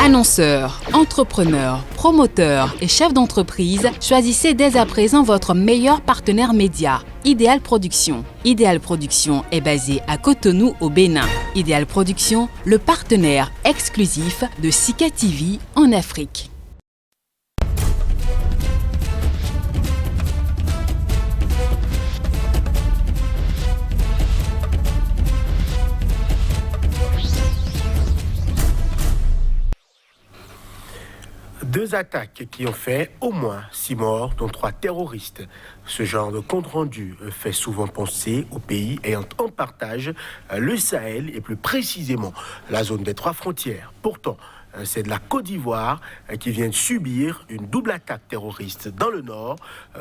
Annonceurs, entrepreneurs, promoteurs et chefs d'entreprise, choisissez dès à présent votre meilleur partenaire média, Ideal Production. Ideal Production est basé à Cotonou au Bénin. Ideal Production, le partenaire exclusif de Sika TV en Afrique. Deux attaques qui ont fait au moins 6 morts, dont 3 terroristes. Ce genre de compte-rendu fait souvent penser aux pays ayant en partage le Sahel et plus précisément la zone des 3 frontières. Pourtant, c'est de la Côte d'Ivoire qui vient de subir une double attaque terroriste dans le nord,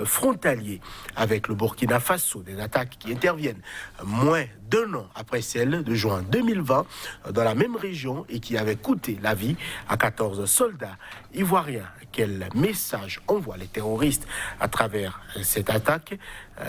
frontalier avec le Burkina Faso. Des attaques qui interviennent moins d'1 an après celle de juin 2020 dans la même région et qui avait coûté la vie à 14 soldats ivoiriens. Quel message envoient les terroristes à travers cette attaque?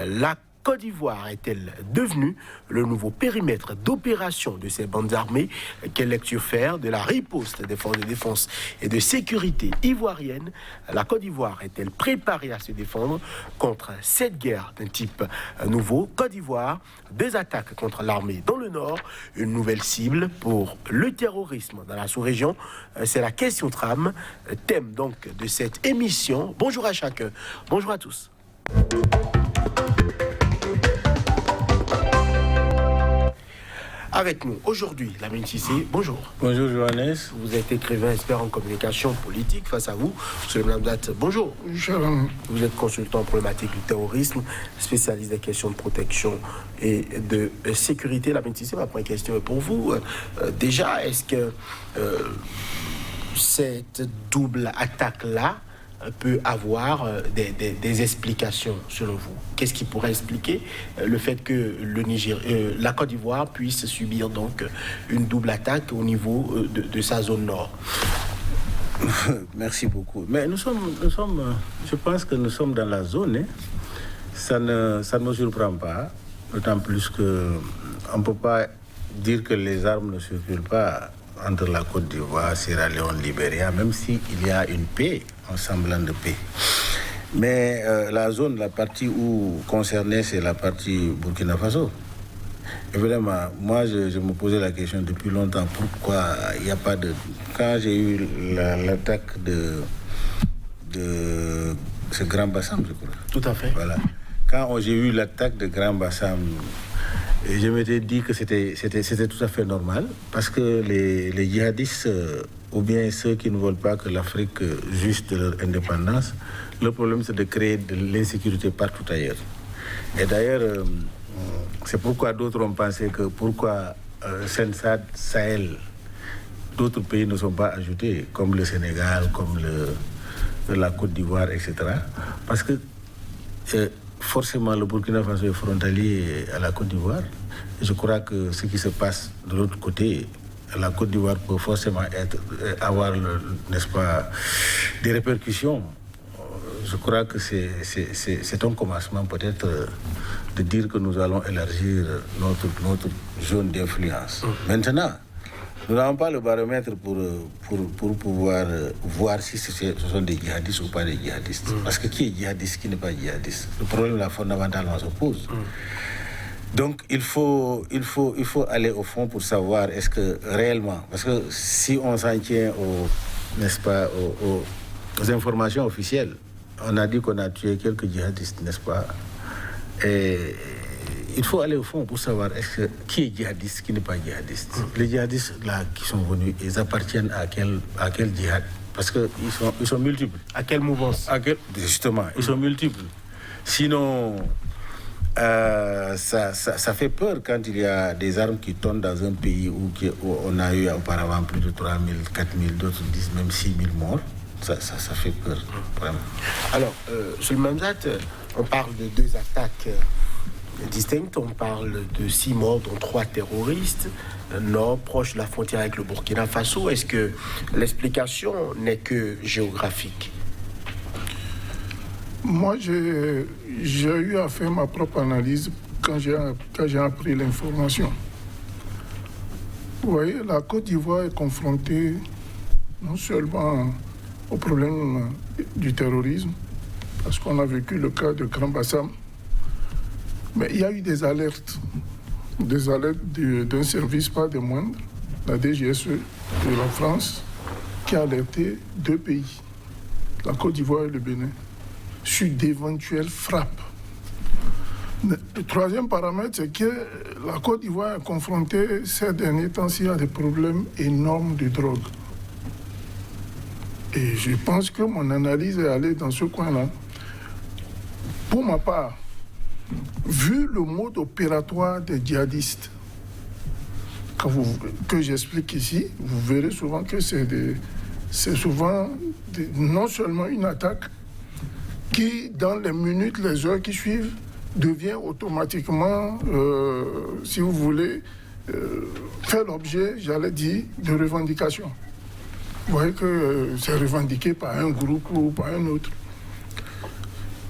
La Côte d'Ivoire est-elle devenue le nouveau périmètre d'opération de ces bandes armées? Quelle lecture faire de la riposte des forces de défense et de sécurité ivoiriennes? La Côte d'Ivoire est-elle préparée à se défendre contre cette guerre d'un type nouveau? Côte d'Ivoire, 2 attaques contre l'armée dans le nord, une nouvelle cible pour le terrorisme dans la sous-région. C'est la question trame, thème donc de cette émission. Bonjour à chacun, bonjour à tous. Avec nous aujourd'hui, Lamine Cissé, bonjour. Bonjour Johannes. Vous êtes écrivain, expert en communication politique. Face à vous, Souleymane Mdate, bonjour. Vous êtes consultant en problématique du terrorisme, spécialiste des questions de protection et de sécurité. Lamine Cissé, ma première question est pour vous. Déjà, est-ce que cette double attaque-là peut avoir des explications selon vous? Qu'est-ce qui pourrait expliquer le fait que la Côte d'Ivoire puisse subir donc une double attaque au niveau de sa zone nord? Merci beaucoup. Mais nous sommes, je pense que nous sommes dans la zone. Hein. Ça ne me surprend pas, d'autant plus qu'on ne peut pas dire que les armes ne circulent pas entre la Côte d'Ivoire, Sierra Leone, Libéria, même s'il y a une paix, un semblant de paix. Mais la zone, la partie où concernée, c'est la partie Burkina Faso. Évidemment, moi, je me posais la question depuis longtemps, pourquoi il n'y a pas de... Quand j'ai eu l'attaque de ce Grand Bassam, je crois. Tout à fait. Voilà. Quand j'ai eu l'attaque de Grand Bassam, et je m'étais dit que c'était tout à fait normal, parce que les djihadistes, ou bien ceux qui ne veulent pas que l'Afrique jouisse de leur indépendance, le problème c'est de créer de l'insécurité partout ailleurs. Et d'ailleurs, c'est pourquoi d'autres ont pensé que pourquoi Sensad, Sahel, d'autres pays ne sont pas ajoutés, comme le Sénégal, comme la Côte d'Ivoire, etc. Parce que forcément, le Burkina Faso est frontalier à la Côte d'Ivoire. Je crois que ce qui se passe de l'autre côté, la Côte d'Ivoire peut forcément avoir, n'est-ce pas, des répercussions. Je crois que c'est un commencement peut-être de dire que nous allons élargir notre zone d'influence. Maintenant, nous n'avons pas le baromètre pour pouvoir voir si ce sont des djihadistes ou pas des djihadistes. Parce que qui est djihadiste, qui n'est pas djihadiste? Le problème là, fondamentalement se pose. Donc il faut aller au fond pour savoir est-ce que réellement, parce que si on s'en tient n'est-ce pas, aux informations officielles, on a dit qu'on a tué quelques djihadistes, n'est-ce pas? Et il faut aller au fond pour savoir qui est djihadiste, qui n'est pas djihadiste. Les djihadistes là qui sont venus, ils appartiennent à quel djihad? Parce qu'ils sont multiples. À quelle mouvance? Justement, ils sont multiples. Sinon, ça fait peur quand il y a des armes qui tombent dans un pays où on a eu auparavant plus de 3 000, 4 000, d'autres disent même 6 000 morts. Ça fait peur, vraiment. Alors, sur le même date, on parle de 2 attaques distinctes. On parle de 6 morts, dont 3 terroristes, nord, proche de la frontière avec le Burkina Faso. Est-ce que l'explication n'est que géographique? Moi, j'ai eu à faire ma propre analyse quand j'ai appris l'information. Vous voyez, la Côte d'Ivoire est confrontée non seulement au problème du terrorisme, parce qu'on a vécu le cas de Grand Bassam, mais il y a eu des alertes d'un service pas des moindres, la DGSE de la France, qui a alerté 2 pays, la Côte d'Ivoire et le Bénin, sur d'éventuelles frappes. Le 3e paramètre, c'est que la Côte d'Ivoire est confrontée ces derniers temps-ci à des problèmes énormes de drogue. Et je pense que mon analyse est allée dans ce coin-là. Pour ma part, vu le mode opératoire des djihadistes, que j'explique ici, vous verrez souvent que c'est souvent non seulement une attaque qui, dans les minutes, les heures qui suivent, devient automatiquement, si vous voulez, faire l'objet, j'allais dire, de revendications. Vous voyez que c'est revendiqué par un groupe ou par un autre.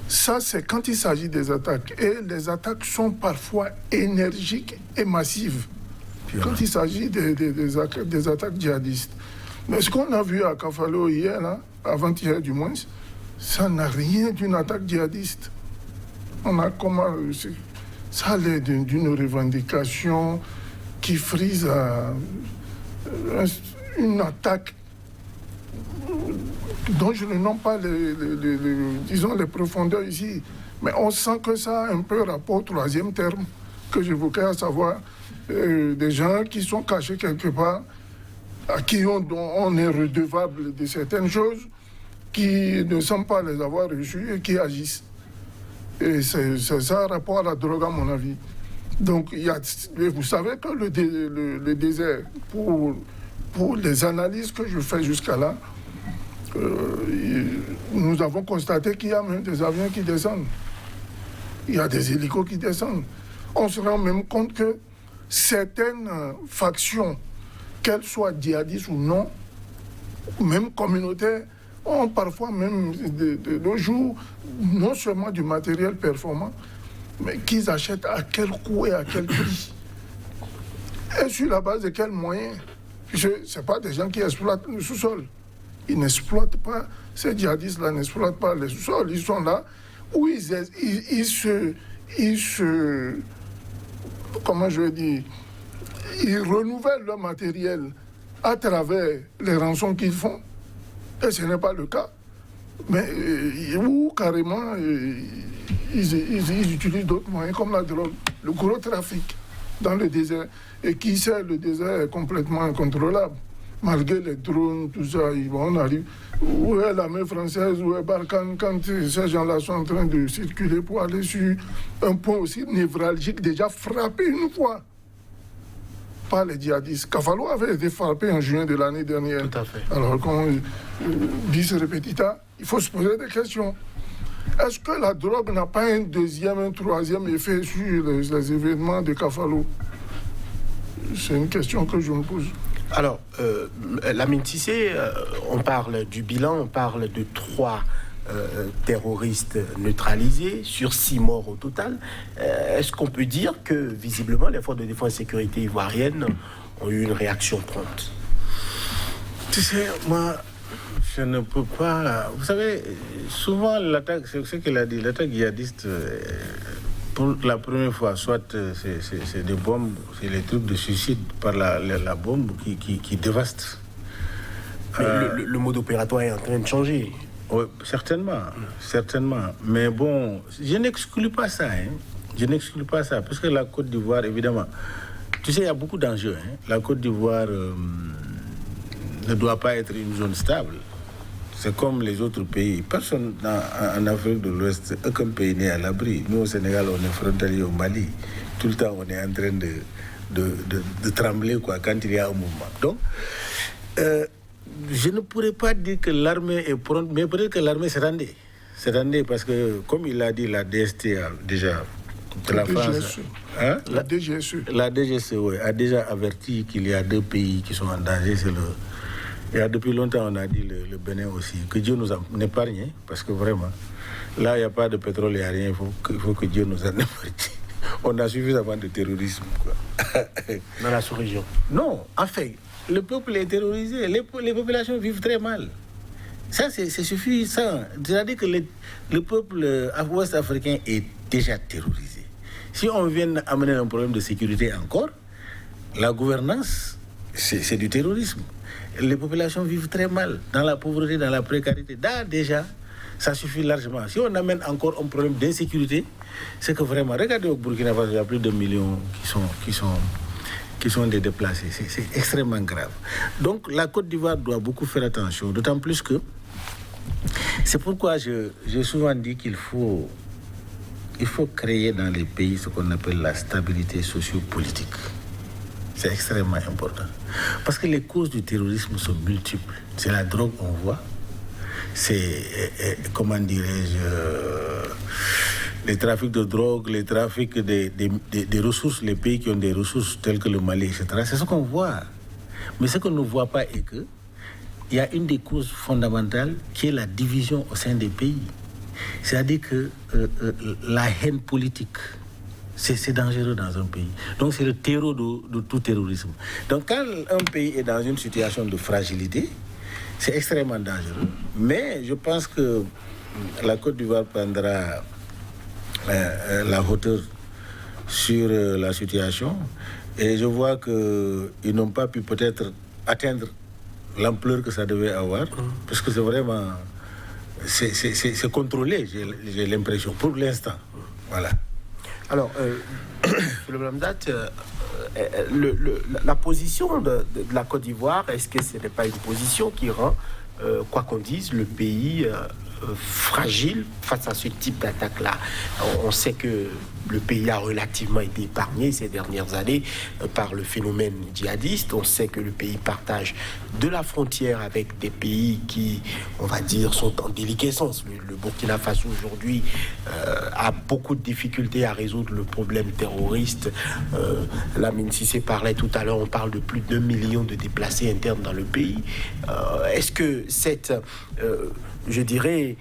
Ça, c'est quand il s'agit des attaques. Et les attaques sont parfois énergiques et massives. Quand il s'agit des attaques djihadistes. Mais ce qu'on a vu à Kafalo hier, là, avant-hier du moins, ça n'a rien d'une attaque djihadiste. On a comment... Ça a l'air d'une revendication qui frise à une attaque dont je ne nomme pas les profondeurs ici. Mais on sent que ça a un peu rapport au 3e terme que j'évoquais, à savoir des gens qui sont cachés quelque part, à qui on est redevable de certaines choses, qui ne semblent pas les avoir reçues et qui agissent. Et c'est ça un rapport à la drogue, à mon avis. Donc, vous savez que le désert, pour les analyses que je fais jusqu'à là, nous avons constaté qu'il y a même des avions qui descendent. Il y a des hélicos qui descendent. On se rend même compte que certaines factions, qu'elles soient djihadistes ou non, même communautaires, ont parfois même de nos jours non seulement du matériel performant, mais qu'ils achètent à quel coût et à quel prix. Et sur la base de quels moyens. Ce n'est pas des gens qui exploitent le sous-sol. Ils n'exploitent pas, ces djihadistes-là n'exploitent pas les sous-sols. Ils sont là où ils se comment je veux dire, ils renouvellent leur matériel à travers les rançons qu'ils font. Et ce n'est pas le cas. Mais ou carrément, ils utilisent d'autres moyens comme la drogue, le gros trafic dans le désert. Et qui sait, le désert est complètement incontrôlable. Malgré les drones, tout ça, on arrive. Où est l'armée française, où est Barkhane, quand ces gens-là sont en train de circuler pour aller sur un point aussi névralgique, déjà frappé une fois par les djihadistes. Kafalo avait été frappé en juin de l'année dernière. Tout à fait. Alors, quand bis repetita, il faut se poser des questions. Est-ce que la drogue n'a pas un 2e, un 3e effet sur les événements de Kafalo? C'est une question que je me pose. Alors, Lamine Cissé, on parle du bilan, on parle de 3 terroristes neutralisés sur 6 morts au total. Est-ce qu'on peut dire que, visiblement, les forces de défense et sécurité ivoiriennes ont eu une réaction prompte? Tu sais, moi, je ne peux pas... Vous savez, souvent, l'attaque, c'est ce qu'il a dit, l'attaque djihadiste... Pour la première fois, soit c'est des bombes, c'est les trucs de suicide par la bombe qui dévaste. Mais le mode opératoire est en train de changer. Oui, certainement. Mais bon, je n'exclus pas ça. Je n'exclus pas ça, parce que la Côte d'Ivoire, évidemment, tu sais, il y a beaucoup d'enjeux. La Côte d'Ivoire ne doit pas être une zone stable. C'est comme les autres pays. Personne en Afrique de l'Ouest, aucun pays n'est à l'abri. Nous, au Sénégal, on est frontalier au Mali. Tout le temps, on est en train de trembler quoi, quand il y a un mouvement. Donc, je ne pourrais pas dire que l'armée est pronte, mais peut-être que l'armée s'attendait. S'attendait parce que, comme il a dit, la DST a déjà... La DGSE. Hein? La DGSE. La DGSE, oui, a déjà averti qu'il y a 2 pays qui sont en danger. Et depuis longtemps, on a dit le Bénin aussi, que Dieu nous en épargne, parce que vraiment, là, il n'y a pas de pétrole, il n'y a rien, il faut que Dieu nous en épargne. On a suffisamment de terrorisme, quoi. Dans la sous-région? Non, en fait, le peuple est terrorisé. Les populations vivent très mal. Ça, c'est suffisant. C'est-à-dire que le peuple ouest africain est déjà terrorisé. Si on vient amener un problème de sécurité encore, la gouvernance, c'est du terrorisme. Les populations vivent très mal, dans la pauvreté, dans la précarité. Là, déjà, ça suffit largement. Si on amène encore un problème d'insécurité, c'est que vraiment, regardez au Burkina Faso, il y a plus de 1 million qui sont des déplacés. C'est extrêmement grave. Donc la Côte d'Ivoire doit beaucoup faire attention, d'autant plus que c'est pourquoi j'ai souvent dit qu'il faut créer dans les pays ce qu'on appelle la stabilité socio-politique. C'est extrêmement important. Parce que les causes du terrorisme sont multiples. C'est la drogue, on voit. C'est, comment dirais-je, les trafics de drogue, les trafics des ressources, les pays qui ont des ressources telles que le Mali, etc. C'est ce qu'on voit. Mais ce qu'on ne voit pas est que il y a une des causes fondamentales qui est la division au sein des pays. C'est-à-dire que la haine politique, c'est dangereux dans un pays. Donc c'est le terreau de tout terrorisme. Donc quand un pays est dans une situation de fragilité, c'est extrêmement dangereux. Mais je pense que la Côte d'Ivoire prendra la hauteur sur la situation. Et je vois qu'ils n'ont pas pu peut-être atteindre l'ampleur que ça devait avoir, parce que c'est vraiment... C'est contrôlé, j'ai l'impression, pour l'instant. Voilà. Alors, le Lamdat, la position de la Côte d'Ivoire, est-ce que ce n'est pas une position qui rend, quoi qu'on dise, le pays fragile face à ce type d'attaque-là? On sait que le pays a relativement été épargné ces dernières années par le phénomène djihadiste. On sait que le pays partage de la frontière avec des pays qui, on va dire, sont en déliquescence. Le Burkina Faso aujourd'hui a beaucoup de difficultés à résoudre le problème terroriste. Lamine Cissé parlait tout à l'heure, on parle de plus d'1 million de déplacés internes dans le pays. Est-ce que cette... je dirais,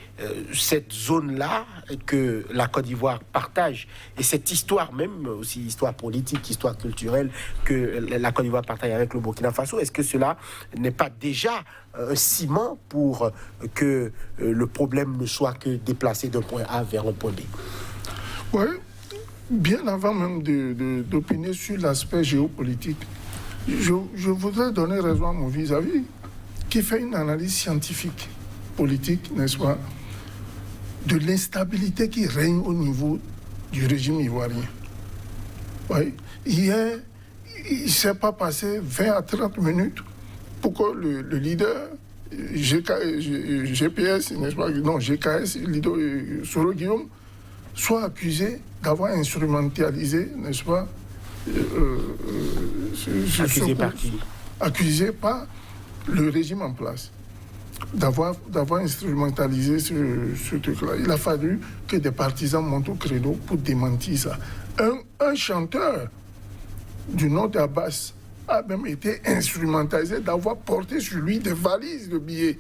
cette zone-là que la Côte d'Ivoire partage, et cette histoire même, aussi histoire politique, histoire culturelle, que la Côte d'Ivoire partage avec le Burkina Faso, est-ce que cela n'est pas déjà un ciment pour que le problème ne soit que déplacé d'un point A vers un point B? Oui, bien avant même d'opiner sur l'aspect géopolitique, je voudrais donner raison à mon vis-à-vis, qui fait une analyse scientifique, politique, n'est-ce pas, de l'instabilité qui règne au niveau du régime ivoirien. Oui. Hier, il ne s'est pas passé 20 à 30 minutes pour que le leader GPS, n'est-ce pas, non, GKS, leader Soro Guillaume, soit accusé d'avoir instrumentalisé, n'est-ce pas, accusé par qui? Accusé par le régime en place. D'avoir instrumentalisé ce truc-là. Il a fallu que des partisans montent au créneau pour démentir ça. Un chanteur du nom d'Abbas a même été instrumentalisé d'avoir porté sur lui des valises de billets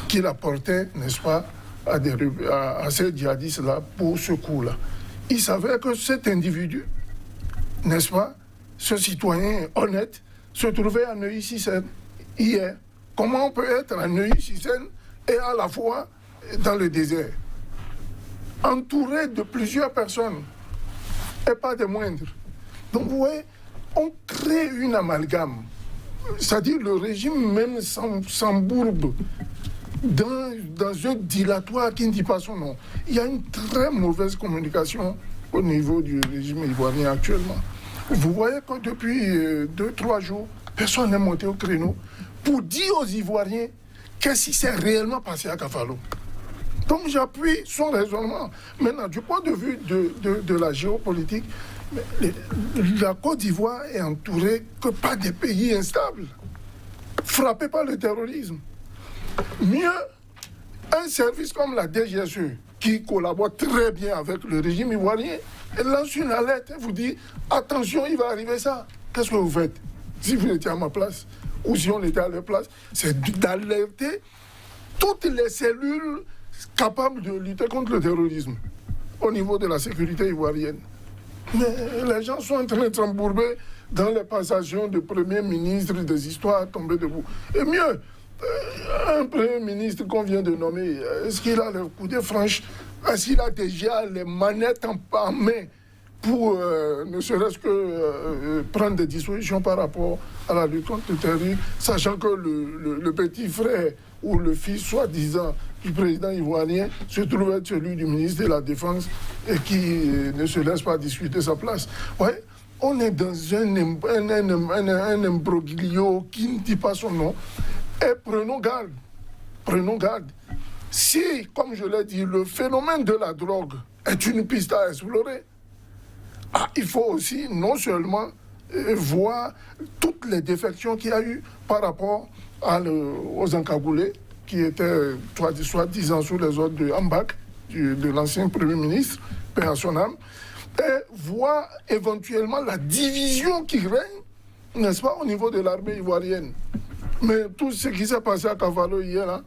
qu'il apportait, n'est-ce pas, à ces djihadistes-là pour ce coup-là. Il savait que cet individu, n'est-ce pas, ce citoyen honnête, se trouvait à Neuilly-sur-Seine hier. Comment on peut être à Neuilly-sur-Seine et à la fois dans le désert, entouré de plusieurs personnes, et pas des moindres. Donc vous voyez, on crée une amalgame. C'est-à-dire le régime même s'embourbe dans un dilatoire qui ne dit pas son nom. Il y a une très mauvaise communication au niveau du régime ivoirien actuellement. Vous voyez que depuis 2-3 jours, personne n'est monté au créneau pour dire aux Ivoiriens qu'est-ce qui s'est réellement passé à Kafalo. Donc j'appuie son raisonnement. Maintenant, du point de vue de la géopolitique, la Côte d'Ivoire est entourée que par des pays instables, frappés par le terrorisme. Mieux, un service comme la DGSE, qui collabore très bien avec le régime ivoirien, lance une alerte et vous dit « Attention, il va arriver ça ». Qu'est-ce que vous faites? Si vous étiez à ma place, ou si on était à leur place, c'est d'alerter toutes les cellules capables de lutter contre le terrorisme au niveau de la sécurité ivoirienne. Mais les gens sont en train de s'embourber dans les passations de Premier ministre, des histoires tombées debout. Et mieux, un Premier ministre qu'on vient de nommer, est-ce qu'il a le coup de franche? Est-ce qu'il a déjà les manettes en main pour ne serait-ce que prendre des dispositions par rapport à la lutte contre le terrorisme, sachant que le petit frère ou le fils soi-disant du président ivoirien se trouve être celui du ministre de la Défense et qui ne se laisse pas discuter sa place. Ouais, on est dans un imbroglio qui ne dit pas son nom. Et prenons garde. Si, comme je l'ai dit, le phénomène de la drogue est une piste à explorer, il faut aussi non seulement voir toutes les défections qu'il y a eu par rapport aux encagoulés qui étaient soi-disant sous les ordres de Hambak, de l'ancien Premier ministre, paix à son âme, et voir éventuellement la division qui règne, n'est-ce pas, au niveau de l'armée ivoirienne. Mais tout ce qui s'est passé à Cavallo hier, là,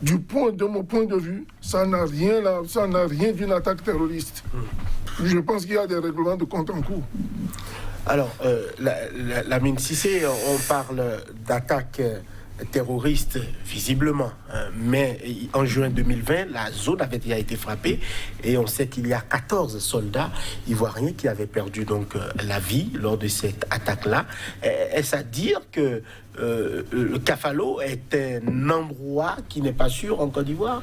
de mon point de vue, ça n'a rien d'une attaque terroriste. Je pense qu'il y a des règlements de compte en cours. Alors, Lamine Cissé, on parle d'attaque terroriste, visiblement. Mais en juin 2020, la zone avait déjà été frappée et on sait qu'il y a 14 soldats ivoiriens qui avaient perdu donc la vie lors de cette attaque-là. Est-ce à dire que le Kafalo est un endroit qui n'est pas sûr en Côte d'Ivoire?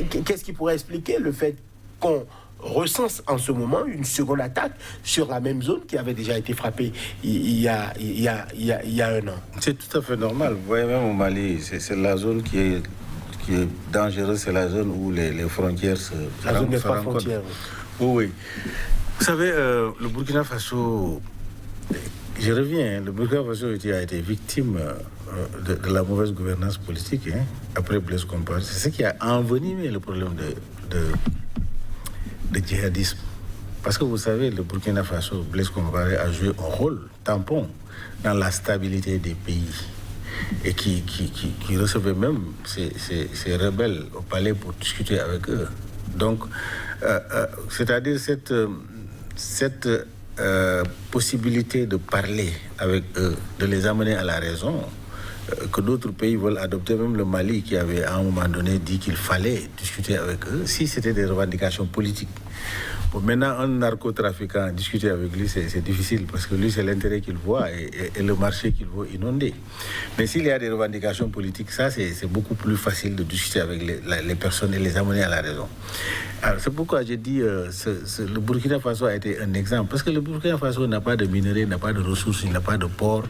Qu'est-ce qui pourrait expliquer le fait qu'on recense en ce moment une seconde attaque sur la même zone qui avait déjà été frappée il y a un an? C'est tout à fait normal. Vous voyez, même au Mali, c'est la zone qui est dangereuse, c'est la zone où les frontières se rencontrent. Oui. Vous savez, le Burkina Faso, je reviens, le Burkina Faso a été victime de la mauvaise gouvernance politique, après Blaise Compaoré. C'est ce qui a envenimé le problème de djihadisme. Parce que vous savez, le Burkina Faso, Blaise Compaoré a joué un rôle tampon dans la stabilité des pays et qui recevait même ces rebelles au palais pour discuter avec eux. Donc, c'est-à-dire cette possibilité de parler avec eux, de les amener à la raison, que d'autres pays veulent adopter, même le Mali qui avait à un moment donné dit qu'il fallait discuter avec eux, si c'était des revendications politiques. Bon, maintenant, un narcotrafiquant, discuter avec lui, c'est difficile parce que lui, c'est l'intérêt qu'il voit et le marché qu'il veut inonder. Mais s'il y a des revendications politiques, ça, c'est beaucoup plus facile de discuter avec les personnes et les amener à la raison. Alors, c'est pourquoi j'ai dit le Burkina Faso a été un exemple. Parce que le Burkina Faso n'a pas de minerais, n'a pas de ressources, il n'a pas de port.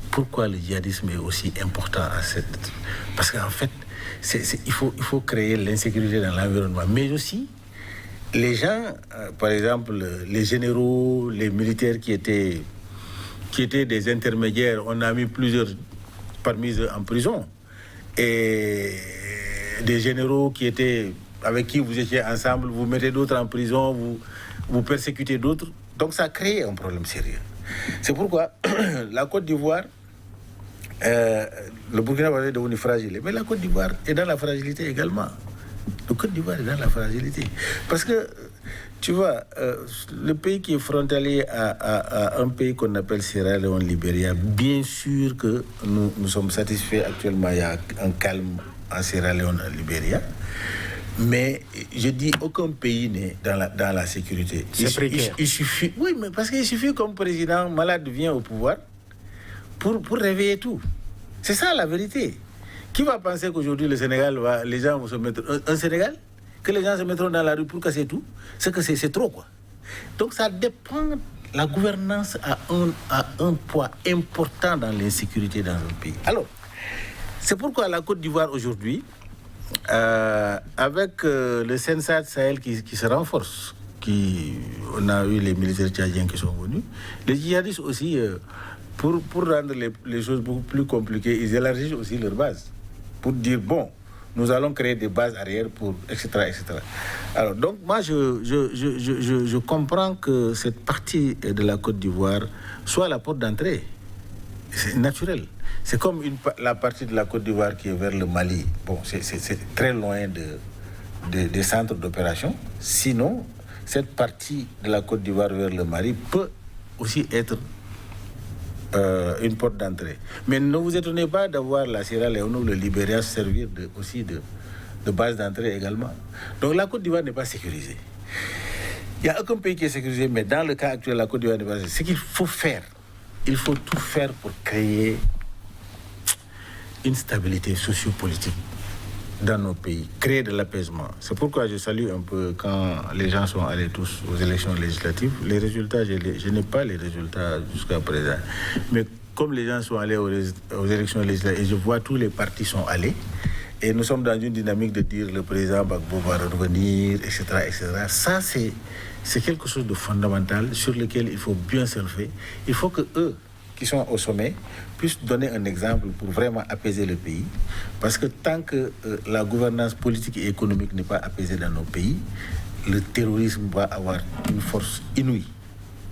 Pourquoi le djihadisme est aussi important à cette... Parce qu'en fait, il faut créer l'insécurité dans l'environnement. Mais aussi, les gens, par exemple, les généraux, les militaires qui étaient des intermédiaires, on a mis plusieurs parmi eux en prison. Et des généraux avec qui vous étiez ensemble, vous mettez d'autres en prison, vous persécutez d'autres. Donc ça crée un problème sérieux. C'est pourquoi la Côte d'Ivoire, le Burkina Faso est devenu fragile. Mais la Côte d'Ivoire est dans la fragilité également. Le Côte d'Ivoire est dans la fragilité. Parce que, tu vois, le pays qui est frontalier à un pays qu'on appelle Sierra Leone, Libéria, bien sûr que nous sommes satisfaits actuellement. Il y a un calme en Sierra Leone, Libéria. Mais je dis, aucun pays n'est dans la sécurité. Il suffit, oui, mais parce qu'il suffit qu'un président malade vienne au pouvoir pour réveiller tout. C'est ça la vérité. Qui va penser qu'aujourd'hui le Sénégal les gens vont se mettre... Un Sénégal que les gens se mettront dans la rue pour casser tout, c'est que c'est trop, quoi. Donc ça dépend... La gouvernance a un poids important dans l'insécurité dans un pays. Alors, c'est pourquoi la Côte d'Ivoire aujourd'hui, avec le Sensat Sahel qui se renforce, on a eu les militaires tchadiens qui sont venus, les djihadistes aussi, pour rendre les choses beaucoup plus compliquées, ils élargissent aussi leurs bases, pour dire, bon, nous allons créer des bases arrière pour, etc., etc. Alors, donc, moi, je comprends que cette partie de la Côte d'Ivoire soit la porte d'entrée. C'est naturel. C'est comme la partie de la Côte d'Ivoire qui est vers le Mali. Bon, c'est très loin des centres d'opération. Sinon, cette partie de la Côte d'Ivoire vers le Mali peut aussi être une porte d'entrée. Mais ne vous étonnez pas d'avoir la Sierra Leone ou le Libéria servir aussi de base d'entrée également. Donc la Côte d'Ivoire n'est pas sécurisée. Il n'y a aucun pays qui est sécurisé, mais dans le cas actuel, la Côte d'Ivoire n'est pas sécurisée. Ce qu'il faut faire, il faut tout faire pour créer une stabilité sociopolitique dans nos pays, créer de l'apaisement. C'est pourquoi je salue un peu quand les gens sont allés tous aux élections législatives. Les résultats, je n'ai pas les résultats jusqu'à présent. Mais comme les gens sont allés aux élections législatives, et je vois tous les partis sont allés, et nous sommes dans une dynamique de dire le président Gbagbo va revenir, etc., etc. Ça, c'est quelque chose de fondamental sur lequel il faut bien surfer. Il faut que eux, qui sont au sommet, puissent donner un exemple pour vraiment apaiser le pays. Parce que tant que la gouvernance politique et économique n'est pas apaisée dans nos pays, le terrorisme va avoir une force inouïe.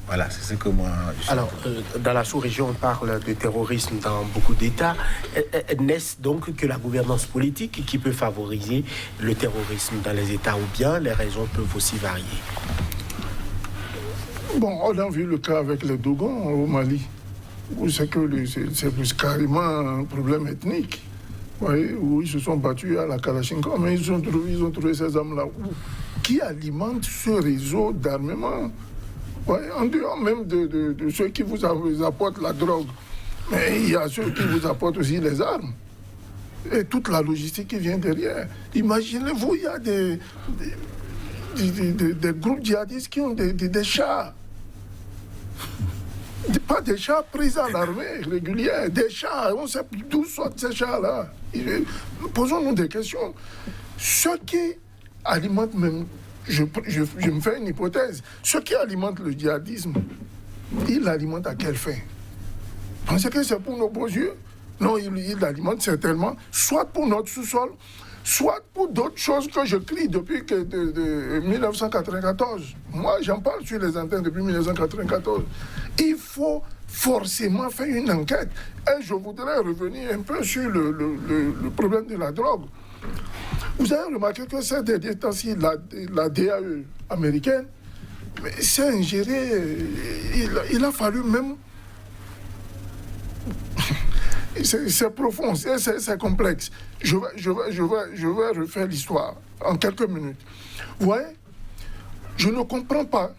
Voilà, c'est ce que moi... Alors, dans la sous-région, on parle de terrorisme dans beaucoup d'États. N'est-ce donc que la gouvernance politique qui peut favoriser le terrorisme dans les États, ou bien les raisons peuvent aussi varier? Bon, on a vu le cas avec les Dogons au Mali, où c'est plus carrément un problème ethnique, voyez, où ils se sont battus à la Kalachnikov, mais ils ont trouvé ces hommes-là qui alimentent ce réseau d'armement. Ouais, en dehors même de ceux qui vous apportent la drogue, mais il y a ceux qui vous apportent aussi les armes et toute la logistique qui vient derrière. Imaginez-vous, il y a des groupes djihadistes qui ont des chars. Pas des chars pris à l'armée régulière, des chars, on sait d'où sortent ces chars-là. Posons-nous des questions. Ceux qui alimentent même, je me fais une hypothèse, ceux qui alimentent le djihadisme, ils l'alimentent à quelle fin? Pensez que c'est pour nos beaux yeux? Non, ils l'alimentent certainement, soit pour notre sous-sol, soit pour d'autres choses que je crie depuis de 1994. Moi, j'en parle sur les antennes depuis 1994. Il faut forcément faire une enquête. Et je voudrais revenir un peu sur le problème de la drogue. Vous avez remarqué que ces derniers temps-ci, la DAE américaine s'est ingérée. Il a fallu même... C'est profond, c'est complexe. Je vais refaire l'histoire en quelques minutes. Vous voyez, je ne comprends pas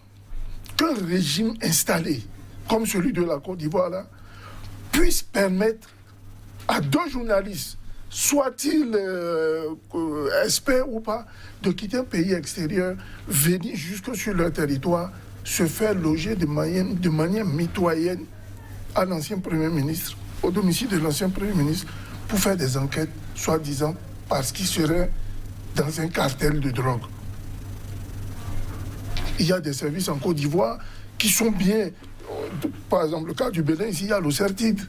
qu'un régime installé, comme celui de la Côte d'Ivoire, là, puisse permettre à deux journalistes, soit-ils experts ou pas, de quitter un pays extérieur, venir jusque sur leur territoire, se faire loger de manière mitoyenne à l'ancien Premier ministre, au domicile de l'ancien Premier ministre, pour faire des enquêtes, soi-disant, parce qu'il serait dans un cartel de drogue. Il y a des services en Côte d'Ivoire qui sont bien, par exemple, le cas du Bénin, ici, il y a l'OCERTID,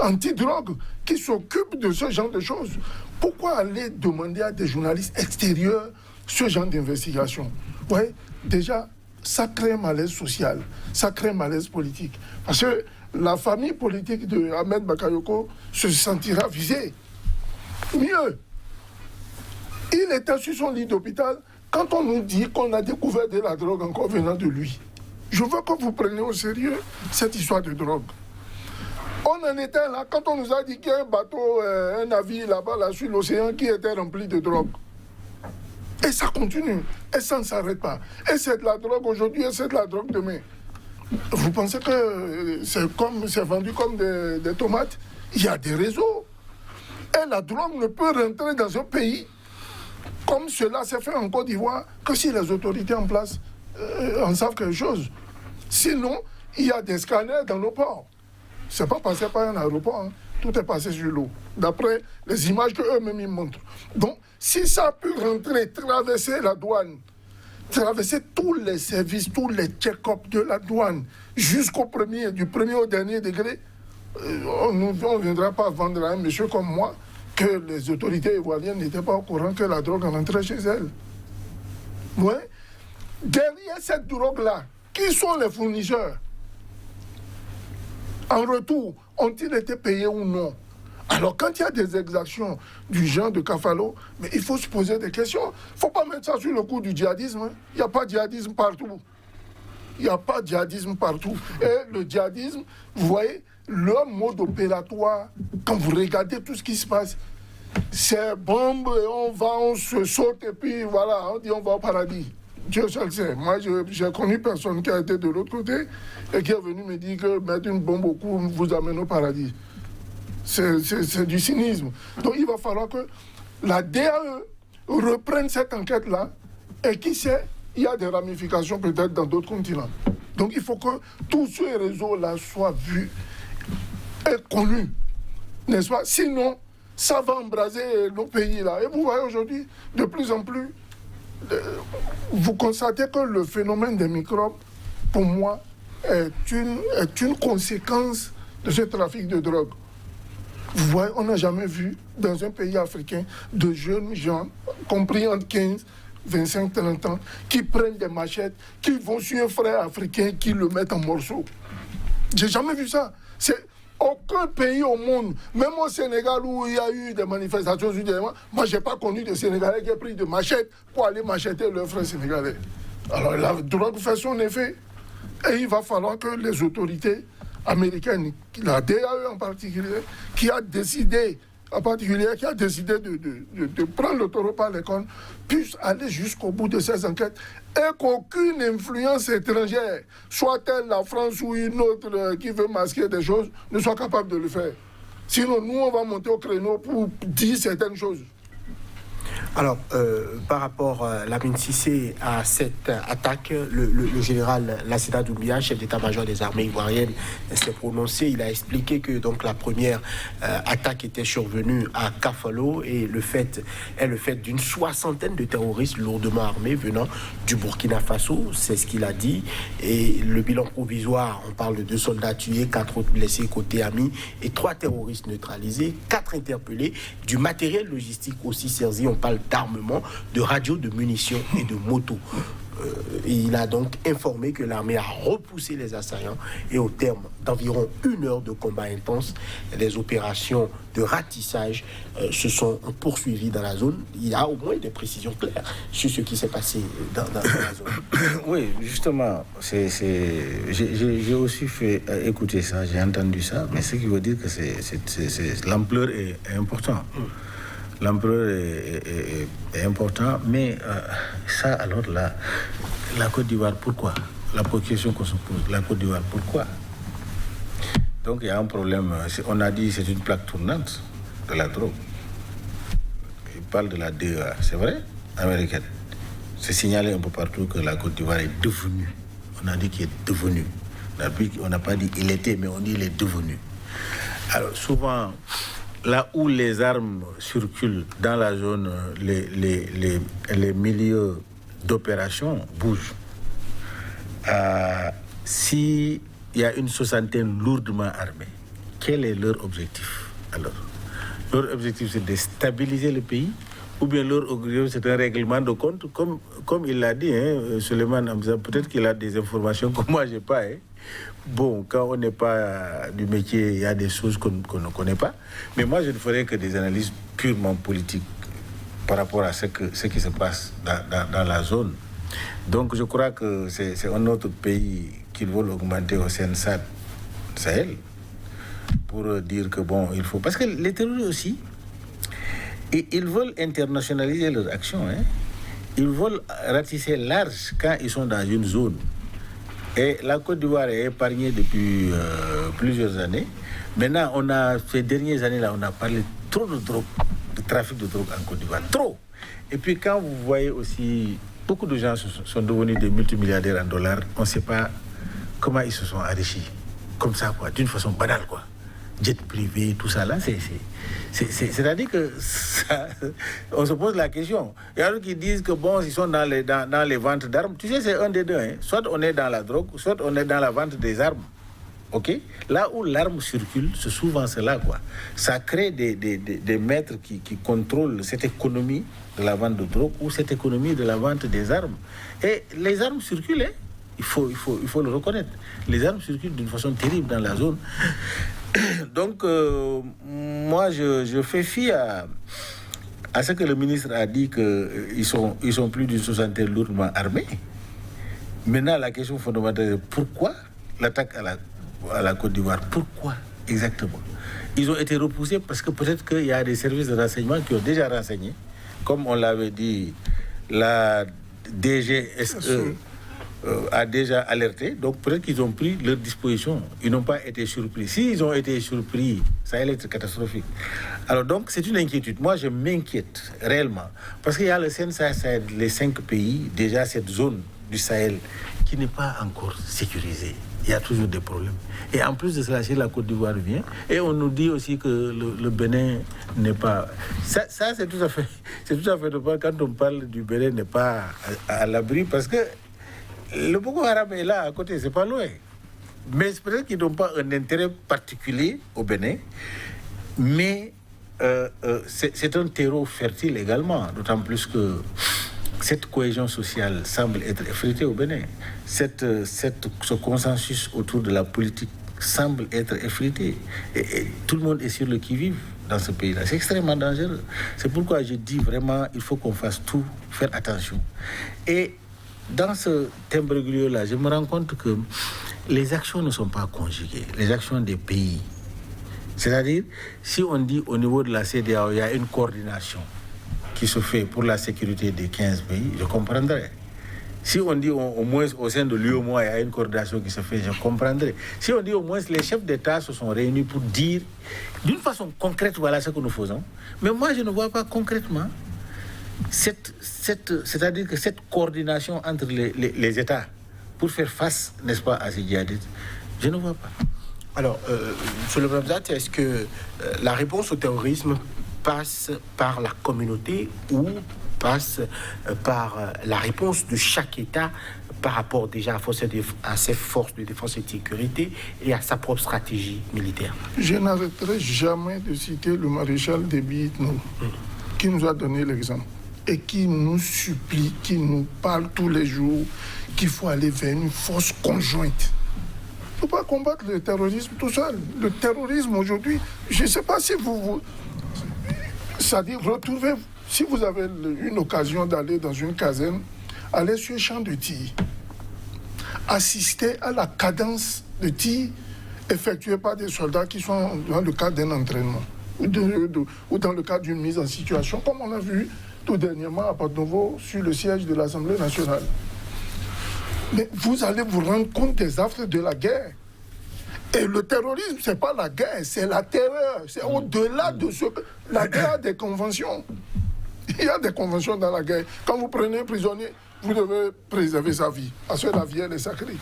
anti-drogue, qui s'occupe de ce genre de choses. Pourquoi aller demander à des journalistes extérieurs ce genre d'investigation? Ouais, déjà, ça crée un malaise social, ça crée un malaise politique. Parce que la famille politique de Ahmed Bakayoko se sentira visée. Mieux, il était sur son lit d'hôpital quand on nous dit qu'on a découvert de la drogue encore venant de lui. Je veux que vous preniez au sérieux cette histoire de drogue. On en était là quand on nous a dit qu'il y a un bateau, un navire là-bas, là, sur l'océan qui était rempli de drogue. Et ça continue, et ça ne s'arrête pas. Et c'est de la drogue aujourd'hui, et c'est de la drogue demain. Vous pensez que c'est vendu comme des tomates? Il y a des réseaux. Et la drogue ne peut rentrer dans un pays comme cela s'est fait en Côte d'Ivoire que si les autorités en place en savent quelque chose. Sinon, il y a des scanners dans nos ports. Ce n'est pas passé par un aéroport, hein. Tout est passé sur l'eau, d'après les images qu'eux-mêmes ils montrent. Donc, si ça a pu rentrer, traverser la douane, traverser tous les services, tous les check-ups de la douane, du premier au dernier degré, on ne viendra pas vendre à un monsieur comme moi que les autorités ivoiriennes n'étaient pas au courant que la drogue rentrait chez elles. Ouais. Derrière cette drogue-là, qui sont les fournisseurs? En retour, ont-ils été payés ou non? Alors, quand il y a des exactions du genre de Kafalo, mais il faut se poser des questions. Il ne faut pas mettre ça sur le coup du djihadisme. Hein. Il n'y a pas de djihadisme partout. Il n'y a pas de djihadisme partout. Et le djihadisme, vous voyez, leur mode opératoire, quand vous regardez tout ce qui se passe, c'est bombe, on se saute et puis voilà, on dit on va au paradis. Dieu seul sait. Moi, j'ai connu personne qui a été de l'autre côté et qui est venu me dire que mettre une bombe au cou vous amène au paradis. C'est du cynisme. Donc il va falloir que la DAE reprenne cette enquête-là et qui sait, il y a des ramifications peut-être dans d'autres continents. Donc il faut que tous ces réseaux-là soient vus et connus, n'est-ce pas? Sinon, ça va embraser nos pays-là. Et vous voyez aujourd'hui, de plus en plus, vous constatez que le phénomène des microbes, pour moi, est une conséquence de ce trafic de drogue. Vous voyez, on n'a jamais vu dans un pays africain de jeunes gens, compris entre 15, 25, 30 ans, qui prennent des machettes, qui vont sur un frère africain, qui le mettent en morceaux. J'ai jamais vu ça. C'est aucun pays au monde, même au Sénégal où il y a eu des manifestations, moi je n'ai pas connu de Sénégalais qui aient pris de machettes pour aller macheter leurs frères sénégalais. Alors la drogue fait son effet. Et il va falloir que les autorités américaines, la DAE en particulier, qui a décidé de prendre le taureau par les cornes, puisse aller jusqu'au bout de ces enquêtes et qu'aucune influence étrangère, soit-elle la France ou une autre qui veut masquer des choses, ne soit capable de le faire. Sinon, nous, on va monter au créneau pour dire certaines choses. Alors, par rapport, Lamine Cissé, à cette attaque, le général Lassina Doumbia, chef d'état-major des armées ivoiriennes, s'est prononcé. Il a expliqué que donc, la première attaque était survenue à Kafalo et le fait d'une soixantaine de terroristes lourdement armés venant du Burkina Faso. C'est ce qu'il a dit. Et le bilan provisoire, on parle de 2 soldats tués, 4 autres blessés côté ami et 3 terroristes neutralisés, 4 interpellés, du matériel logistique aussi saisi. On parle d'armement, de radios, de munitions et de motos. Il a donc informé que l'armée a repoussé les assaillants et au terme d'environ 1 heure de combat intense, les opérations de ratissage se sont poursuivies dans la zone. Il y a au moins des précisions claires sur ce qui s'est passé dans la zone. Oui, justement, j'ai aussi fait écouter ça, j'ai entendu ça, mais ce qui veut dire que l'ampleur est importante. L'ampleur est important, mais ça, alors là, la Côte d'Ivoire, pourquoi? La question qu'on se pose, la Côte d'Ivoire, pourquoi? Donc il y a un problème, on a dit que c'est une plaque tournante de la drogue. Il parle de la DEA, c'est vrai, américaine. C'est signalé un peu partout que la Côte d'Ivoire est devenue. On a dit qu'il est devenu. On n'a pas dit il était, mais on dit il est devenu. Alors souvent, là où les armes circulent dans la zone, les milieux d'opération bougent. S'il y a une soixantaine lourdement armée, quel est leur objectif alors? Leur objectif, c'est de stabiliser le pays, ou bien leur objectif, c'est un règlement de compte, comme il l'a dit, Suleiman Hamza, peut-être qu'il a des informations que moi je n'ai pas. Bon, quand on n'est pas du métier, il y a des choses qu'on ne connaît pas. Mais moi, je ne ferai que des analyses purement politiques par rapport à ce qui se passe dans la zone. Donc, je crois que c'est un autre pays qu'ils veulent augmenter au Sahel pour dire que bon, il faut... Parce que les terroristes aussi, ils veulent internationaliser leur action. Ils veulent ratisser large quand ils sont dans une zone. Et la Côte d'Ivoire est épargnée depuis plusieurs années. Maintenant, ces dernières années-là, on a parlé trop de drogue, de trafic de drogue en Côte d'Ivoire. Trop. Et puis quand vous voyez aussi, beaucoup de gens sont devenus des multimilliardaires en dollars. On ne sait pas comment ils se sont enrichis. Comme ça, quoi, d'une façon banale, quoi. Jet privé, tout ça, là, c'est-à-dire que ça, on se pose la question. Il y a d'autres qui disent que bon, ils sont dans les ventes d'armes. Tu sais, c'est un des deux. Soit on est dans la drogue, soit on est dans la vente des armes. Ok? Là où l'arme circule, c'est souvent cela, quoi. Ça crée des maîtres qui contrôlent cette économie de la vente de drogue ou cette économie de la vente des armes. Et les armes circulent, il faut le reconnaître. Les armes circulent d'une façon terrible dans la zone. Donc, moi, je fais fi à ce que le ministre a dit qu'ils sont plus d'une soixantaine lourdement armés. Maintenant, la question fondamentale est pourquoi l'attaque à la Côte d'Ivoire? Pourquoi exactement? Ils ont été repoussés parce que peut-être qu'il y a des services de renseignement qui ont déjà renseigné. Comme on l'avait dit, la DGSE a déjà alerté. Donc peut-être qu'ils ont pris leurs dispositions. Ils n'ont pas été surpris. S'ils ont été surpris, ça allait être catastrophique. Alors donc c'est une inquiétude. Moi je m'inquiète réellement. Parce qu'il y a le Sahel, les 5 pays, déjà cette zone du Sahel qui n'est pas encore sécurisée. Il y a toujours des problèmes. Et en plus de cela, si la Côte d'Ivoire vient, et on nous dit aussi que le Bénin n'est pas... Ça c'est tout à fait normal quand on parle du Bénin n'est pas à l'abri, parce que le Boko Haram est là à côté, c'est pas loin. Mais c'est peut-être qu'ils n'ont pas un intérêt particulier au Bénin, mais c'est un terreau fertile également, d'autant plus que cette cohésion sociale semble être effritée au Bénin. Ce consensus autour de la politique semble être effrité. Et tout le monde est sur le qui-vive dans ce pays-là. C'est extrêmement dangereux. C'est pourquoi je dis vraiment, il faut qu'on fasse tout, faire attention. Et dans ce imbroglio-là, je me rends compte que les actions ne sont pas conjuguées. Les actions des pays. C'est-à-dire, si on dit au niveau de la CEDEAO, il y a une coordination qui se fait pour la sécurité des 15 pays, je comprendrais. Si on dit au moins au sein de l'UEMOA, il y a une coordination qui se fait, je comprendrais. Si on dit au moins les chefs d'État se sont réunis pour dire d'une façon concrète, voilà ce que nous faisons. Mais moi, je ne vois pas concrètement c'est-à-dire que cette coordination entre les États pour faire face, n'est-ce pas, à ces djihadistes, je ne vois pas. Alors, sur le Babzat, est-ce que la réponse au terrorisme passe par la communauté ou passe par la réponse de chaque État par rapport déjà à ses forces de défense et de sécurité et à sa propre stratégie militaire? Je n'arrêterai jamais de citer le maréchal Déby Itno, qui nous a donné l'exemple et qui nous supplie, qui nous parle tous les jours qu'il faut aller vers une force conjointe. Il ne faut pas combattre le terrorisme tout seul. Le terrorisme aujourd'hui, je ne sais pas si c'est-à-dire, retrouvez, si vous avez une occasion d'aller dans une caserne, allez sur le champ de tir. Assistez à la cadence de tir effectuée par des soldats qui sont dans le cadre d'un entraînement ou dans le cadre d'une mise en situation, comme on a vu tout dernièrement à Porto-Novo sur le siège de l'Assemblée nationale. Mais vous allez vous rendre compte des affres de la guerre. Et le terrorisme, ce n'est pas la guerre, c'est la terreur. C'est au-delà de ce que... La guerre a des conventions. Il y a des conventions dans la guerre. Quand vous prenez un prisonnier, vous devez préserver sa vie. Parce que la vie, elle est sacrée.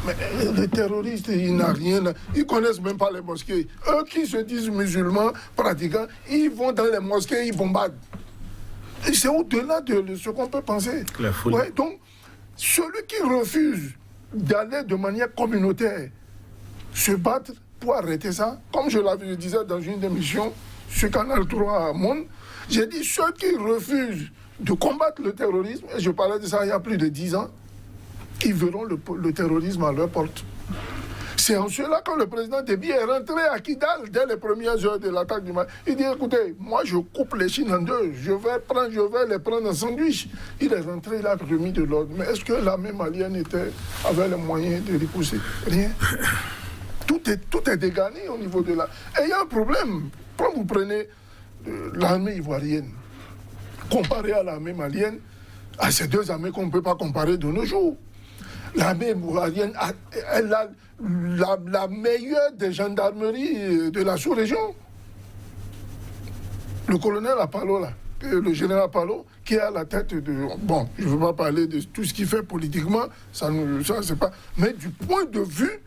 Mais les terroristes, ils n'ont rien... Ils ne connaissent même pas les mosquées. Eux qui se disent musulmans, pratiquants, ils vont dans les mosquées, ils bombardent. Et c'est au-delà de ce qu'on peut penser. La folie. Ouais, donc, celui qui refuse d'aller de manière communautaire, se battre pour arrêter ça, comme je l'avais disais dans une émission sur Canal 3 Monde, j'ai dit ceux qui refusent de combattre le terrorisme, et je parlais de ça il y a plus de 10 ans, ils verront le terrorisme à leur porte. C'est en cela que le président Déby est rentré à Kidal dès les premières heures de l'attaque du Mali. Il dit, écoutez, moi je coupe les Chines en deux, je vais les prendre en sandwich. Il est rentré, il a remis de l'ordre. Mais est-ce que l'armée malienne avait les moyens de repousser? Rien. Tout est dégagé au niveau de la... Et il y a un problème. Quand vous prenez l'armée ivoirienne, comparée à l'armée malienne, à ces deux armées qu'on ne peut pas comparer de nos jours. L'armée ivoirienne, elle a la meilleure des gendarmeries de la sous-région. Le colonel Apalo, là, le général Apalo, qui est à la tête de... Bon, je ne veux pas parler de tout ce qu'il fait politiquement, ça c'est pas... Mais du point de vue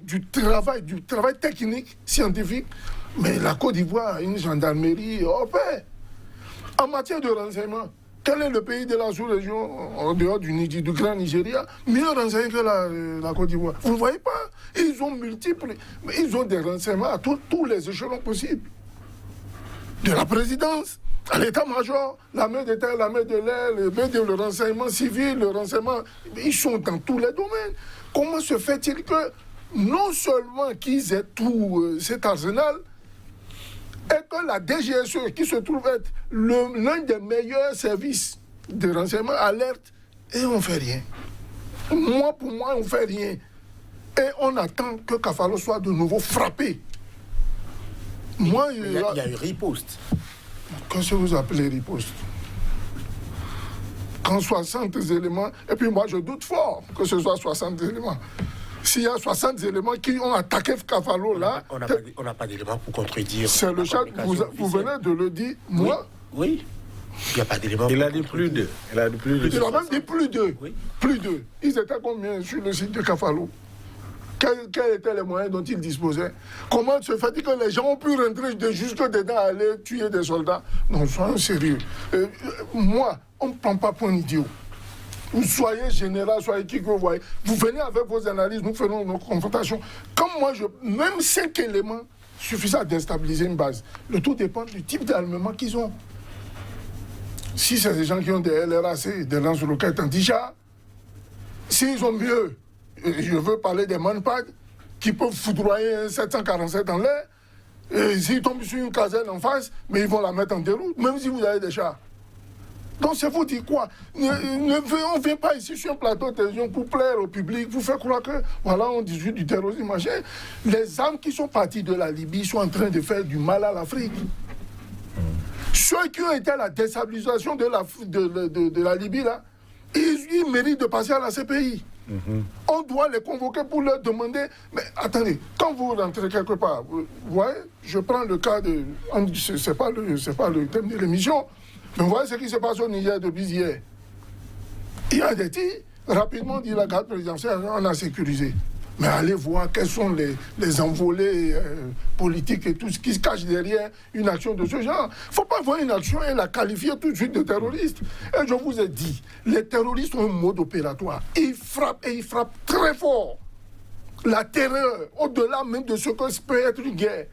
du travail technique, scientifique, mais la Côte d'Ivoire a une gendarmerie au pair. En matière de renseignement, quel est le pays de la sous-région, en dehors du grand Nigeria, mieux renseigné que la Côte d'Ivoire? Vous ne voyez pas? Ils ont des renseignements à tous les échelons possibles. De la présidence à l'état-major, l'armée de terre, l'armée de l'air, le renseignement civil, le renseignement... Ils sont dans tous les domaines. Comment se fait-il que non seulement qu'ils aient tout cet arsenal, et que la DGSE, qui se trouve être l'un des meilleurs services de renseignement, alerte et on ne fait rien. Pour moi, on ne fait rien. Et on attend que Kafalo soit de nouveau frappé. Moi, il y a eu riposte. Qu'est-ce que vous appelez riposte? Quand 60 éléments, et puis moi je doute fort que ce soit 60 éléments. S'il y a 60 éléments qui ont attaqué Kafalo là... On n'a pas d'éléments pour contredire. C'est le chef, vous venez de le dire, moi... Oui. Il n'y a pas d'éléments. Il a dit plus de. Il a même dit plus de. Oui. Plus de. Ils étaient combien sur le site de Kafalo? Quels étaient les moyens dont ils disposaient? Comment se fait-il que les gens ont pu rentrer jusque dedans, aller tuer des soldats? Non, soyons sérieux. Moi, on ne prend pas pour un idiot. Vous soyez général, soyez qui que vous voyez. Vous venez avec vos analyses, nous faisons nos confrontations. Comme moi, même 5 éléments suffisent à déstabiliser une base. Le tout dépend du type d'armement qu'ils ont. Si c'est des gens qui ont des LRAC, des lance-roquettes anti-chars, s'ils ont mieux, je veux parler des manpads qui peuvent foudroyer un 747 en l'air, et s'ils tombent sur une caserne en face, mais ils vont la mettre en déroute, même si vous avez des chars. Donc c'est vous dire quoi? On ne vient pas ici sur un plateau de télévision pour plaire au public, pour faire croire que, voilà, on discute du terrorisme, machin. Les armes qui sont parties de la Libye sont en train de faire du mal à l'Afrique. Ceux qui ont été à la déstabilisation de la Libye, là, ils méritent de passer à la CPI. On doit les convoquer pour leur demander... Mais attendez, quand vous rentrez quelque part, vous voyez, je prends le cas de... C'est pas le thème de l'émission, mais vous voyez ce qui se passe au Niger depuis hier. Il y a des tirs, rapidement, dit la garde présidentielle, on a sécurisé. Mais allez voir quels sont les envolées politiques et tout ce qui se cache derrière une action de ce genre. Il ne faut pas voir une action et la qualifier tout de suite de terroriste. Et je vous ai dit, les terroristes ont un mode opératoire. Ils frappent et ils frappent très fort. La terreur, au-delà même de ce que peut être une guerre.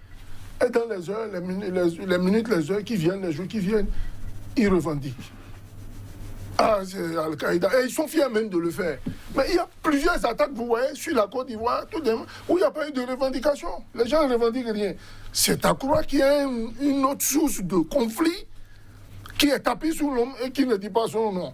Et dans les heures, les minutes, les heures qui viennent, les jours qui viennent, ils revendiquent. Ah, c'est Al-Qaïda. Et ils sont fiers même de le faire. Mais il y a plusieurs attaques, vous voyez, sur la Côte d'Ivoire, tout de même, où il n'y a pas eu de revendication. Les gens ne revendiquent rien. C'est à croire qu'il y a une autre source de conflit qui est tapée sous l'homme et qui ne dit pas son nom.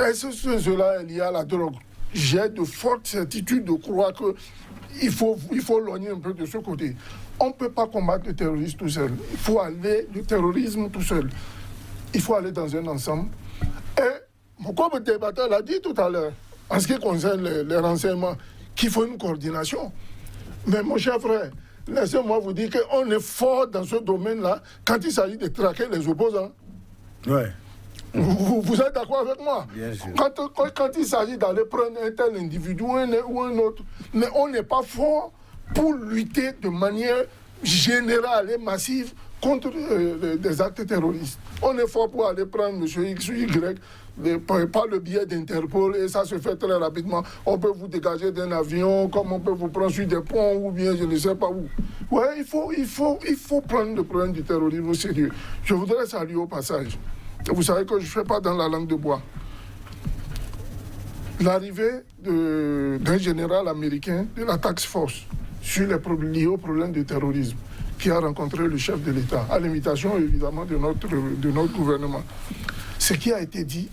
Est-ce que cela est lié à la drogue? J'ai de fortes certitudes de croire qu'il faut logner un peu de ce côté. On ne peut pas combattre le terrorisme tout seul. Il faut aller, le terrorisme tout seul. Il faut aller dans un ensemble. Et, comme le débatteur l'a dit tout à l'heure, en ce qui concerne les renseignements, qu'il faut une coordination. Mais mon cher frère, laissez-moi vous dire qu'on est fort dans ce domaine-là quand il s'agit de traquer les opposants. Ouais. Vous êtes d'accord avec moi? Bien sûr. Quand il s'agit d'aller prendre un tel individu ou un autre, mais on n'est pas fort pour lutter de manière générale et massive contre des actes terroristes. On est fort pour aller prendre M. X ou Y par le biais d'Interpol et ça se fait très rapidement. On peut vous dégager d'un avion, comme on peut vous prendre sur des ponts ou bien je ne sais pas où. Ouais, il faut prendre le problème du terrorisme au sérieux. Je voudrais saluer au passage. Vous savez que je ne fais pas dans la langue de bois. L'arrivée d'un général américain de la Task Force sur les problèmes liés au problème du terrorisme qui a rencontré le chef de l'État, à l'imitation évidemment de notre gouvernement. Ce qui a été dit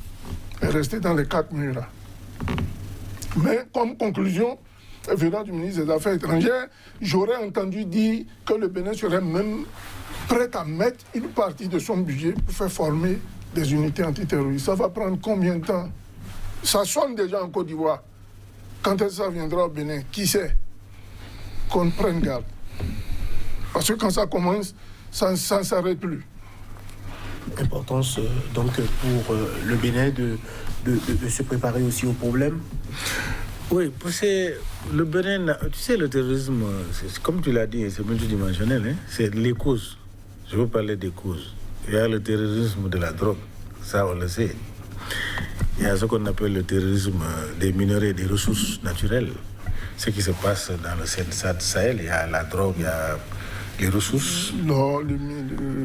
est resté dans les 4 murs là. Mais comme conclusion, venant du ministre des Affaires étrangères, j'aurais entendu dire que le Bénin serait même prêt à mettre une partie de son budget pour faire former des unités antiterroristes. Ça va prendre combien de temps? Ça sonne déjà en Côte d'Ivoire. Quand est-ce que ça viendra au Bénin? Qui sait? Qu'on prenne garde. Parce que quand ça commence, ça ne s'arrête plus. Importance donc pour le Bénin de se préparer aussi au problème. Oui, parce que le Bénin, tu sais, le terrorisme, comme tu l'as dit, c'est multidimensionnel, hein? C'est les causes. Je veux parler des causes. Il y a le terrorisme de la drogue, ça on le sait. Il y a ce qu'on appelle le terrorisme des minerais et des ressources naturelles. Ce qui se passe dans le Sahel, il y a la drogue, il y a les ressources. Non, le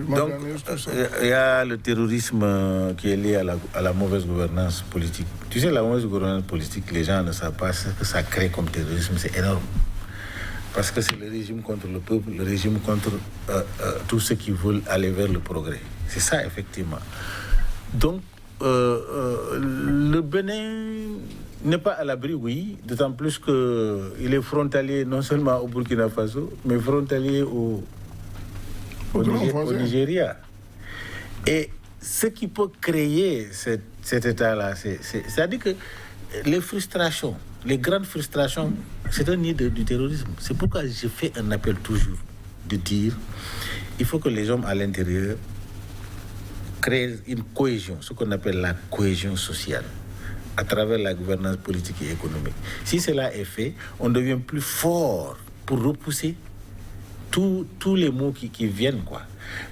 manganèse, tout ça. Il y a le terrorisme qui est lié à la mauvaise gouvernance politique. Tu sais, la mauvaise gouvernance politique, les gens ne savent pas ce que ça crée comme terrorisme, c'est énorme. Parce que c'est le régime contre le peuple, le régime contre tous ceux qui veulent aller vers le progrès. C'est ça, effectivement. Donc, le Bénin n'est pas à l'abri, oui, d'autant plus qu'il est frontalier non seulement au Burkina Faso, mais frontalier au Nigeria. Et ce qui peut créer cet état-là, c'est-à-dire que les frustrations, les grandes frustrations, c'est un nid du terrorisme. C'est pourquoi je fais un appel toujours de dire il faut que les hommes à l'intérieur créent une cohésion, ce qu'on appelle la cohésion sociale, à travers la gouvernance politique et économique. Si cela est fait, on devient plus fort pour repousser tous les maux qui viennent, quoi.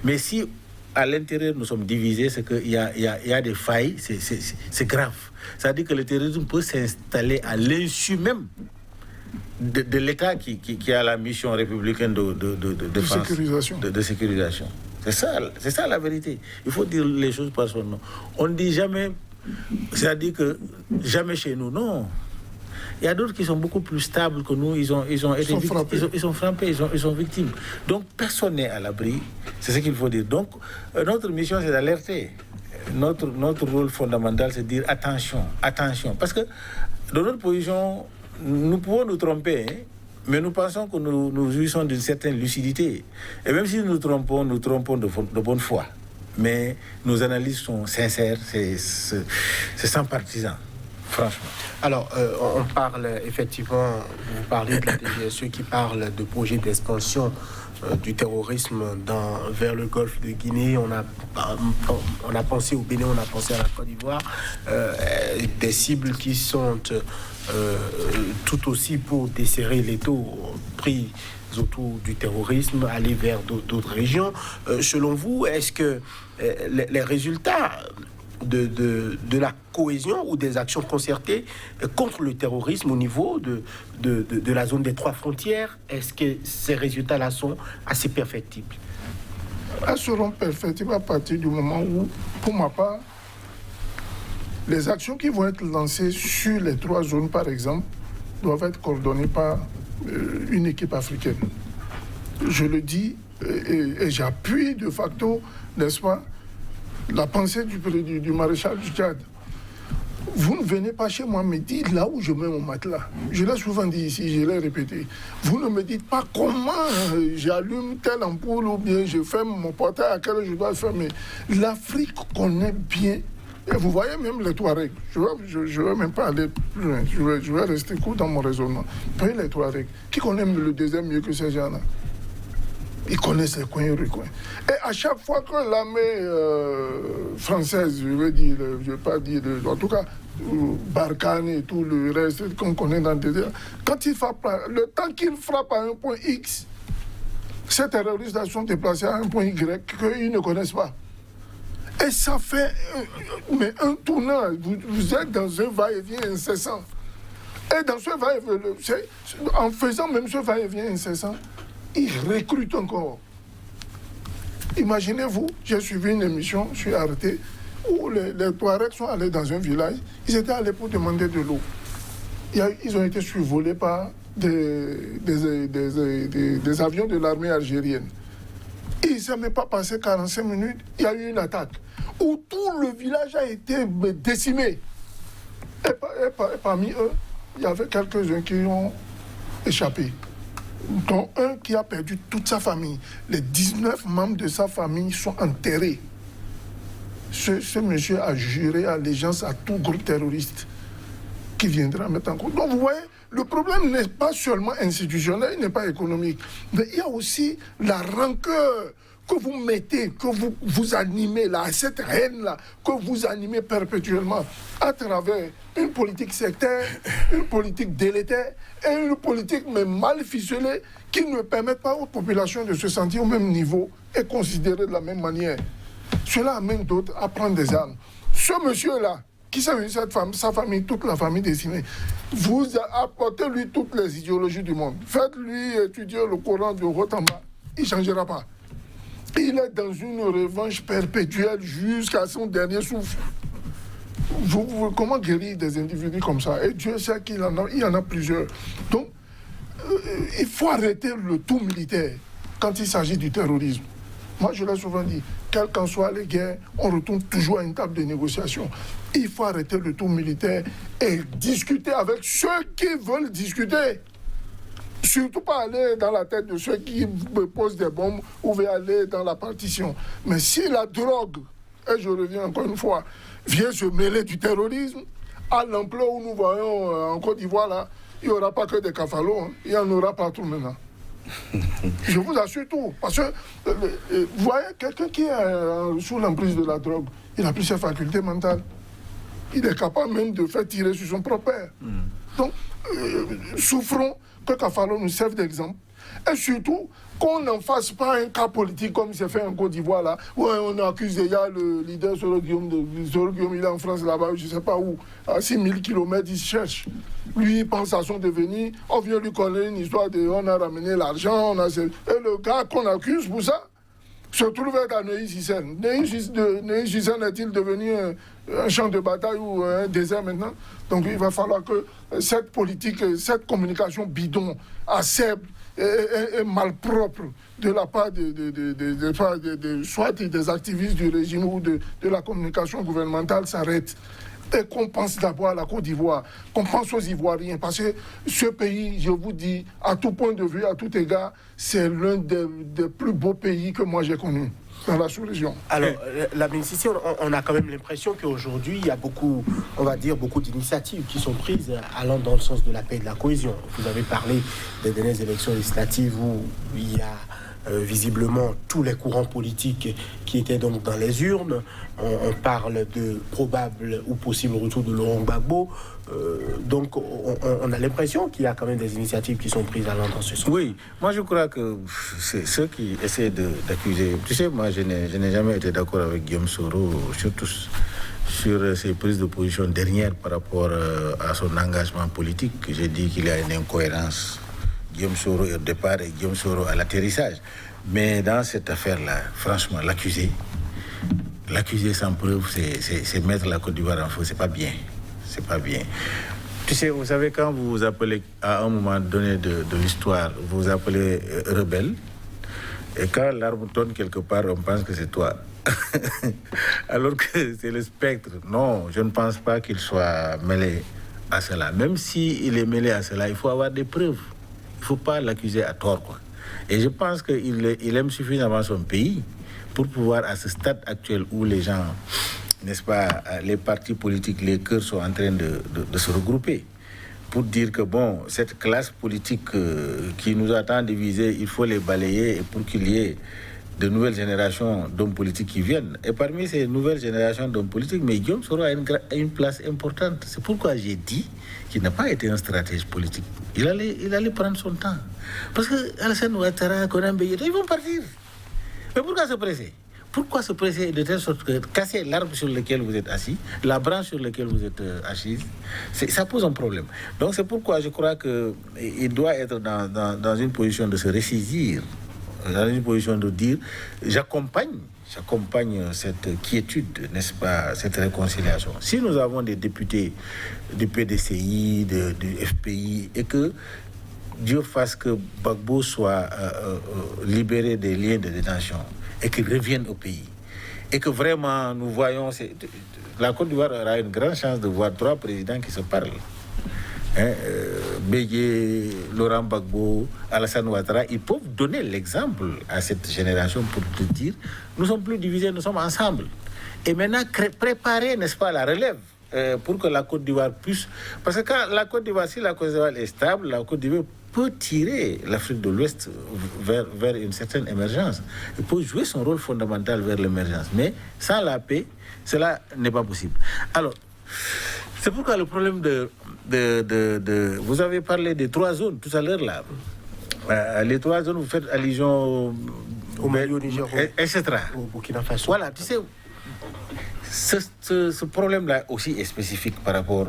Mais si à l'intérieur nous sommes divisés, c'est qu'il y a des failles, c'est grave. C'est-à-dire que le terrorisme peut s'installer à l'insu même de l'État qui a la mission républicaine de sécurisation. C'est ça la vérité. Il faut dire les choses par son nom. On ne dit jamais, c'est-à-dire que jamais chez nous, non. Il y a d'autres qui sont beaucoup plus stables que nous, ils sont frappés, ils sont victimes. Donc personne n'est à l'abri, c'est ce qu'il faut dire. Donc notre mission c'est d'alerter. Notre rôle fondamental c'est de dire attention. Parce que dans notre position, nous pouvons nous tromper, hein, mais nous pensons que nous jouissons d'une certaine lucidité. Et même si nous nous trompons de bonne foi. Mais nos analyses sont sincères, c'est sans partisan. Franchement. Alors, on parle effectivement, vous parlez de la DGSE qui parle de projets d'expansion du terrorisme vers le golfe de Guinée. On a pensé au Bénin, on a pensé à la Côte d'Ivoire, des cibles qui sont tout aussi pour desserrer les taux pris autour du terrorisme, aller vers d'autres régions. Selon vous, est-ce que les résultats de la cohésion ou des actions concertées contre le terrorisme au niveau de la zone des 3 frontières, est-ce que ces résultats-là sont assez perfectibles? Elles seront perfectibles à partir du moment où, pour ma part, les actions qui vont être lancées sur les 3 zones, par exemple, doivent être coordonnées par une équipe africaine. Je le dis et j'appuie de facto, n'est-ce pas, la pensée du maréchal du Tchad. Vous ne venez pas chez moi me dire là où je mets mon matelas. Je l'ai souvent dit ici, je l'ai répété. Vous ne me dites pas comment j'allume telle ampoule ou bien je ferme mon portail à quelle heure je dois le fermer. L'Afrique connaît bien. Et vous voyez même les Touaregs. Je ne vais même pas aller plus loin. Je vais rester court dans mon raisonnement. Vous voyez les Touaregs. Qui connaît le désert mieux que ces gens-là? Ils connaissent les coins et les recoins. Et à chaque fois que l'armée française, je ne vais pas dire, en tout cas, Barkhane et tout le reste qu'on connaît dans le désert, quand ils frappent, le temps qu'ils frappent à un point X, ces terroristes sont déplacés à un point Y qu'ils ne connaissent pas. Et ça fait un tournant. Vous êtes dans un va-et-vient incessant. Et dans ce va-et-vient, en faisant même ce va-et-vient incessant, ils recrutent encore. Imaginez-vous, j'ai suivi une émission sur Arte où les Touaregs sont allés dans un village. Ils étaient allés pour demander de l'eau. Ils ont été survolés par des avions de l'armée algérienne. Il ne s'est même pas passé 45 minutes, il y a eu une attaque où tout le village a été décimé. Et parmi eux, il y avait quelques-uns qui ont échappé, dont un qui a perdu toute sa famille. Les 19 membres de sa famille sont enterrés. Ce monsieur a juré allégeance à tout groupe terroriste qui viendra mettre en cause. Donc vous voyez, le problème n'est pas seulement institutionnel, il n'est pas économique, mais il y a aussi la rancœur que vous mettez, que vous animez là, cette haine-là, que vous animez perpétuellement à travers une politique sectaire, une politique délétère et une politique mais mal ficelée qui ne permet pas aux populations de se sentir au même niveau et considérées de la même manière. Cela amène d'autres à prendre des armes. Ce monsieur-là, qui s'est eu cette femme, sa famille, toute la famille décimée, vous apportez-lui toutes les idéologies du monde. Faites-lui étudier le Coran de haut en bas. Il ne changera pas. Il est dans une revanche perpétuelle jusqu'à son dernier souffle. Comment guérir des individus comme ça? Et Dieu sait qu'il y en a plusieurs. Donc, il faut arrêter le tout militaire quand il s'agit du terrorisme. Moi, je l'ai souvent dit, quelles qu'en soient les guerres, on retourne toujours à une table de négociation. Il faut arrêter le tour militaire et discuter avec ceux qui veulent discuter. Surtout pas aller dans la tête de ceux qui me posent des bombes ou veulent aller dans la partition. Mais si la drogue, et je reviens encore une fois, vient se mêler du terrorisme, à l'ampleur où nous voyons en Côte d'Ivoire, là, il n'y aura pas que des cafalos, hein. Il y en aura partout maintenant. Je vous assure tout. Parce que, vous voyez, quelqu'un qui est sous l'emprise de la drogue, il n'a plus ses facultés mentales. Il est capable même de faire tirer sur son propre père. Donc, souffrons que Kafalo nous serve d'exemple. Et surtout, qu'on n'en fasse pas un cas politique comme c'est fait en Côte d'Ivoire, là, où on accuse déjà le leader Soro Guillaume, il est en France là-bas, je ne sais pas où, à 6000 km, il se cherche. Lui, il pense à son devenir, on vient lui connaître une histoire de on a ramené l'argent, et le gars qu'on accuse pour ça se trouve être à Neuilly-sur-Seine. Neuilly-sur-Seine est-il devenu un champ de bataille ou un désert maintenant? Donc il va falloir que cette politique, cette communication bidon, acerbe et malpropre de la part soit des activistes du régime ou de la communication gouvernementale s'arrête. Et qu'on pense d'abord à la Côte d'Ivoire, qu'on pense aux Ivoiriens, parce que ce pays, je vous dis, à tout point de vue, à tout égard, c'est l'un des plus beaux pays que moi j'ai connus dans la sous-région. Alors, la Bénéficie, on a quand même l'impression qu'aujourd'hui, il y a beaucoup, on va dire, beaucoup d'initiatives qui sont prises allant dans le sens de la paix et de la cohésion. Vous avez parlé des dernières élections législatives où il y a visiblement tous les courants politiques qui étaient donc dans les urnes. On parle de probable ou possible retour de Laurent Gbagbo. Donc on a l'impression qu'il y a quand même des initiatives qui sont prises allant dans ce sens. Oui, moi je crois que c'est ceux qui essaient d'accuser. Tu sais, moi je n'ai jamais été d'accord avec Guillaume Soro, surtout sur ses prises de position dernières par rapport à son engagement politique. J'ai dit qu'il y a une incohérence. Guillaume Soro au départ et Guillaume Soro à l'atterrissage. Mais dans cette affaire-là, franchement, l'accuser sans preuve, c'est mettre la Côte d'Ivoire en feu, c'est pas bien. C'est pas bien. Tu sais, vous savez, quand vous vous appelez à un moment donné de l'histoire, vous vous appelez rebelle, et quand l'arme tourne quelque part, on pense que c'est toi. Alors que c'est le spectre. Non, je ne pense pas qu'il soit mêlé à cela. Même s'il est mêlé à cela, il faut avoir des preuves. Il ne faut pas l'accuser à tort, quoi. Et je pense qu'il aime suffisamment son pays pour pouvoir, à ce stade actuel où les gens, n'est-ce pas, les partis politiques, les cœurs sont en train de se regrouper, pour dire que, bon, cette classe politique qui nous a tant divisés, il faut les balayer et pour qu'il y ait de nouvelles générations d'hommes politiques qui viennent. Et parmi ces nouvelles générations d'hommes politiques, mais Guillaume Soro a une place importante. C'est pourquoi j'ai dit qu'il n'a pas été un stratège politique. Il allait prendre son temps. Parce que Alassane Ouattara, Konan Beye, ils vont partir. Mais pourquoi se presser? Pourquoi se presser de telle sorte que casser l'arbre sur lequel vous êtes assis, la branche sur laquelle vous êtes assise, ça pose un problème. Donc c'est pourquoi je crois qu'il doit être dans une position de se ressaisir, dans une position de dire j'accompagne cette quiétude, n'est-ce pas, cette réconciliation. Si nous avons des députés du PDCI, du FPI, et que Dieu fasse que Gbagbo soit libéré des liens de détention et qu'il revienne au pays, et que vraiment nous voyons, la Côte d'Ivoire aura une grande chance de voir 3 présidents qui se parlent. Bégué, Laurent Gbagbo, Alassane Ouattara, ils peuvent donner l'exemple à cette génération pour te dire nous sommes plus divisés, nous sommes ensemble. Et maintenant, préparer, n'est-ce pas, la relève pour que la Côte d'Ivoire puisse... Parce que quand la Côte d'Ivoire, si la Côte d'Ivoire est stable, la Côte d'Ivoire peut tirer l'Afrique de l'Ouest vers une certaine émergence. Il peut jouer son rôle fondamental vers l'émergence. Mais sans la paix, cela n'est pas possible. Alors, c'est pourquoi le problème vous avez parlé des 3 zones tout à l'heure là. Les 3 zones, vous faites allusion au Mali, au Niger, etc. Au Burkina Faso. Voilà, tu sais, ce problème-là aussi est spécifique par rapport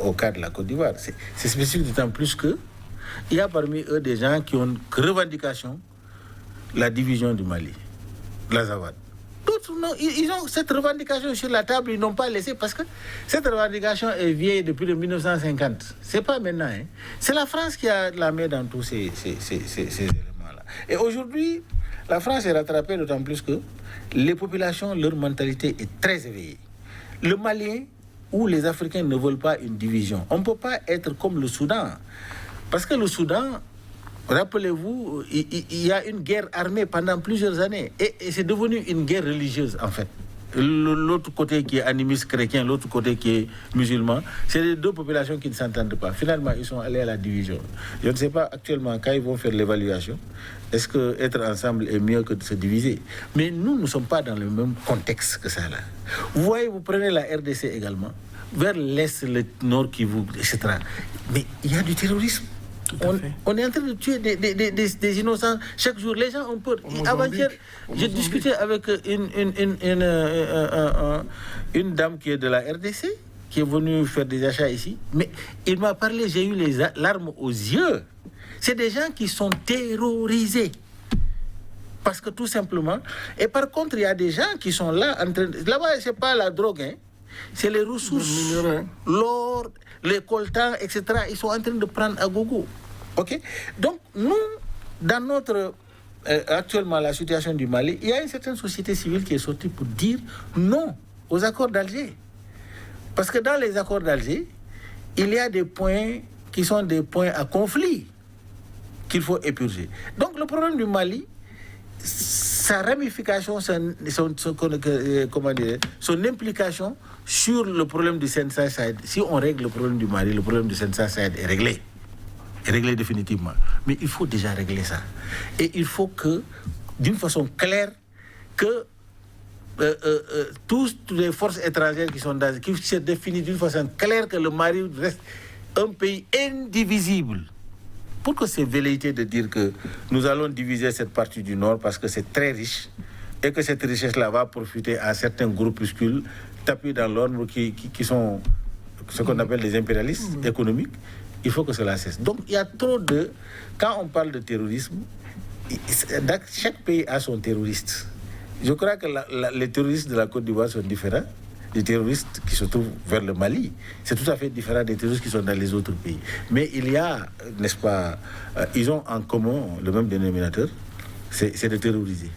au cas de la Côte d'Ivoire. C'est spécifique d'autant plus que il y a parmi eux des gens qui ont une revendication, la division du Mali, la Zawad. D'autres, non, ils ont cette revendication sur la table, ils n'ont pas laissé, parce que cette revendication est vieille depuis 1950. C'est pas maintenant, hein. C'est la France qui a la main dans tous ces éléments-là. Et aujourd'hui, La France est rattrapée d'autant plus que les populations, leur mentalité est très éveillée. Le Malien ou les Africains ne veulent pas une division. On ne peut pas être comme le Soudan. Parce que le Soudan, rappelez-vous, il y a une guerre armée pendant plusieurs années. Et c'est devenu une guerre religieuse, en fait. L'autre côté qui est animiste chrétien, l'autre côté qui est musulman, c'est les deux populations qui ne s'entendent pas. Finalement, ils sont allés à la division. Je ne sais pas actuellement, quand ils vont faire l'évaluation, est-ce qu'être ensemble est mieux que de se diviser? Mais nous ne sommes pas dans le même contexte que ça là. Vous voyez, vous prenez la RDC également, vers l'Est, le Nord Kivu, etc. Mais il y a du terrorisme. On est en train de tuer des innocents chaque jour. Les gens ont peur. Avant-hier, j'ai discuté avec une dame qui est de la RDC, qui est venue faire des achats ici. Mais il m'a parlé, j'ai eu les larmes aux yeux. C'est des gens qui sont terrorisés. Parce que tout simplement... Et par contre, il y a des gens qui sont là en train... Là-bas, ce n'est pas la drogue, hein. C'est les ressources, l'or, les coltans, etc. Ils sont en train de prendre à gogo. OK? Donc, nous, dans notre... actuellement, la situation du Mali, il y a une certaine société civile qui est sortie pour dire non aux accords d'Alger. Parce que dans les accords d'Alger, il y a des points qui sont des points à conflit qu'il faut épurger. Donc, le problème du Mali, sa ramification, son implication sur le problème du Central Sahel, si on règle le problème du Mali, le problème du Central Sahel est réglé définitivement. Mais il faut déjà régler ça. Et il faut que, d'une façon claire, que toutes les forces étrangères qui sont dans, qui se définissent d'une façon claire que le Mali reste un pays indivisible. Pourquoi c'est velléité de dire que nous allons diviser cette partie du Nord parce que c'est très riche et que cette richesse-là va profiter à certains groupuscules tapis dans l'ombre qui sont ce qu'on appelle des impérialistes économiques? Il faut que cela cesse. Donc il y a trop de... Quand on parle de terrorisme, chaque pays a son terroriste. Je crois que les terroristes de la Côte d'Ivoire sont différents des terroristes qui se trouvent vers le Mali. C'est tout à fait différent des terroristes qui sont dans les autres pays. Mais il y a, n'est-ce pas, ils ont en commun le même dénominateur, c'est de terroriser.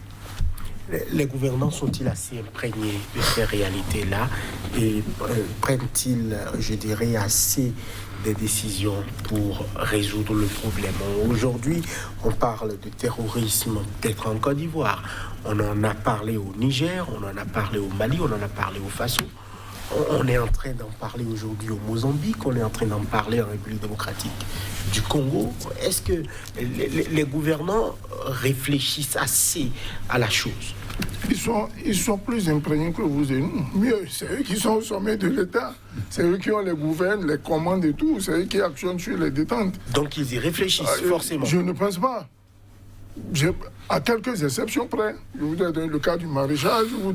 Les gouvernants sont-ils assez imprégnés de ces réalités-là et prennent-ils, je dirais, assez des décisions pour résoudre le problème? Aujourd'hui, on parle de terrorisme peut-être en Côte d'Ivoire. On en a parlé au Niger, on en a parlé au Mali, on en a parlé au Faso. On est en train d'en parler aujourd'hui au Mozambique, on est en train d'en parler en République démocratique du Congo. Est-ce que les gouvernants réfléchissent assez à la chose? Ils sont plus imprégnés que vous et nous. Mieux, c'est eux qui sont au sommet de l'État. C'est eux qui ont les gouvernes, les commandes et tout. C'est eux qui actionnent sur les détentes. Donc ils y réfléchissent forcément. Je ne pense pas. À quelques exceptions près. Je vous donne le cas du maréchal, je vous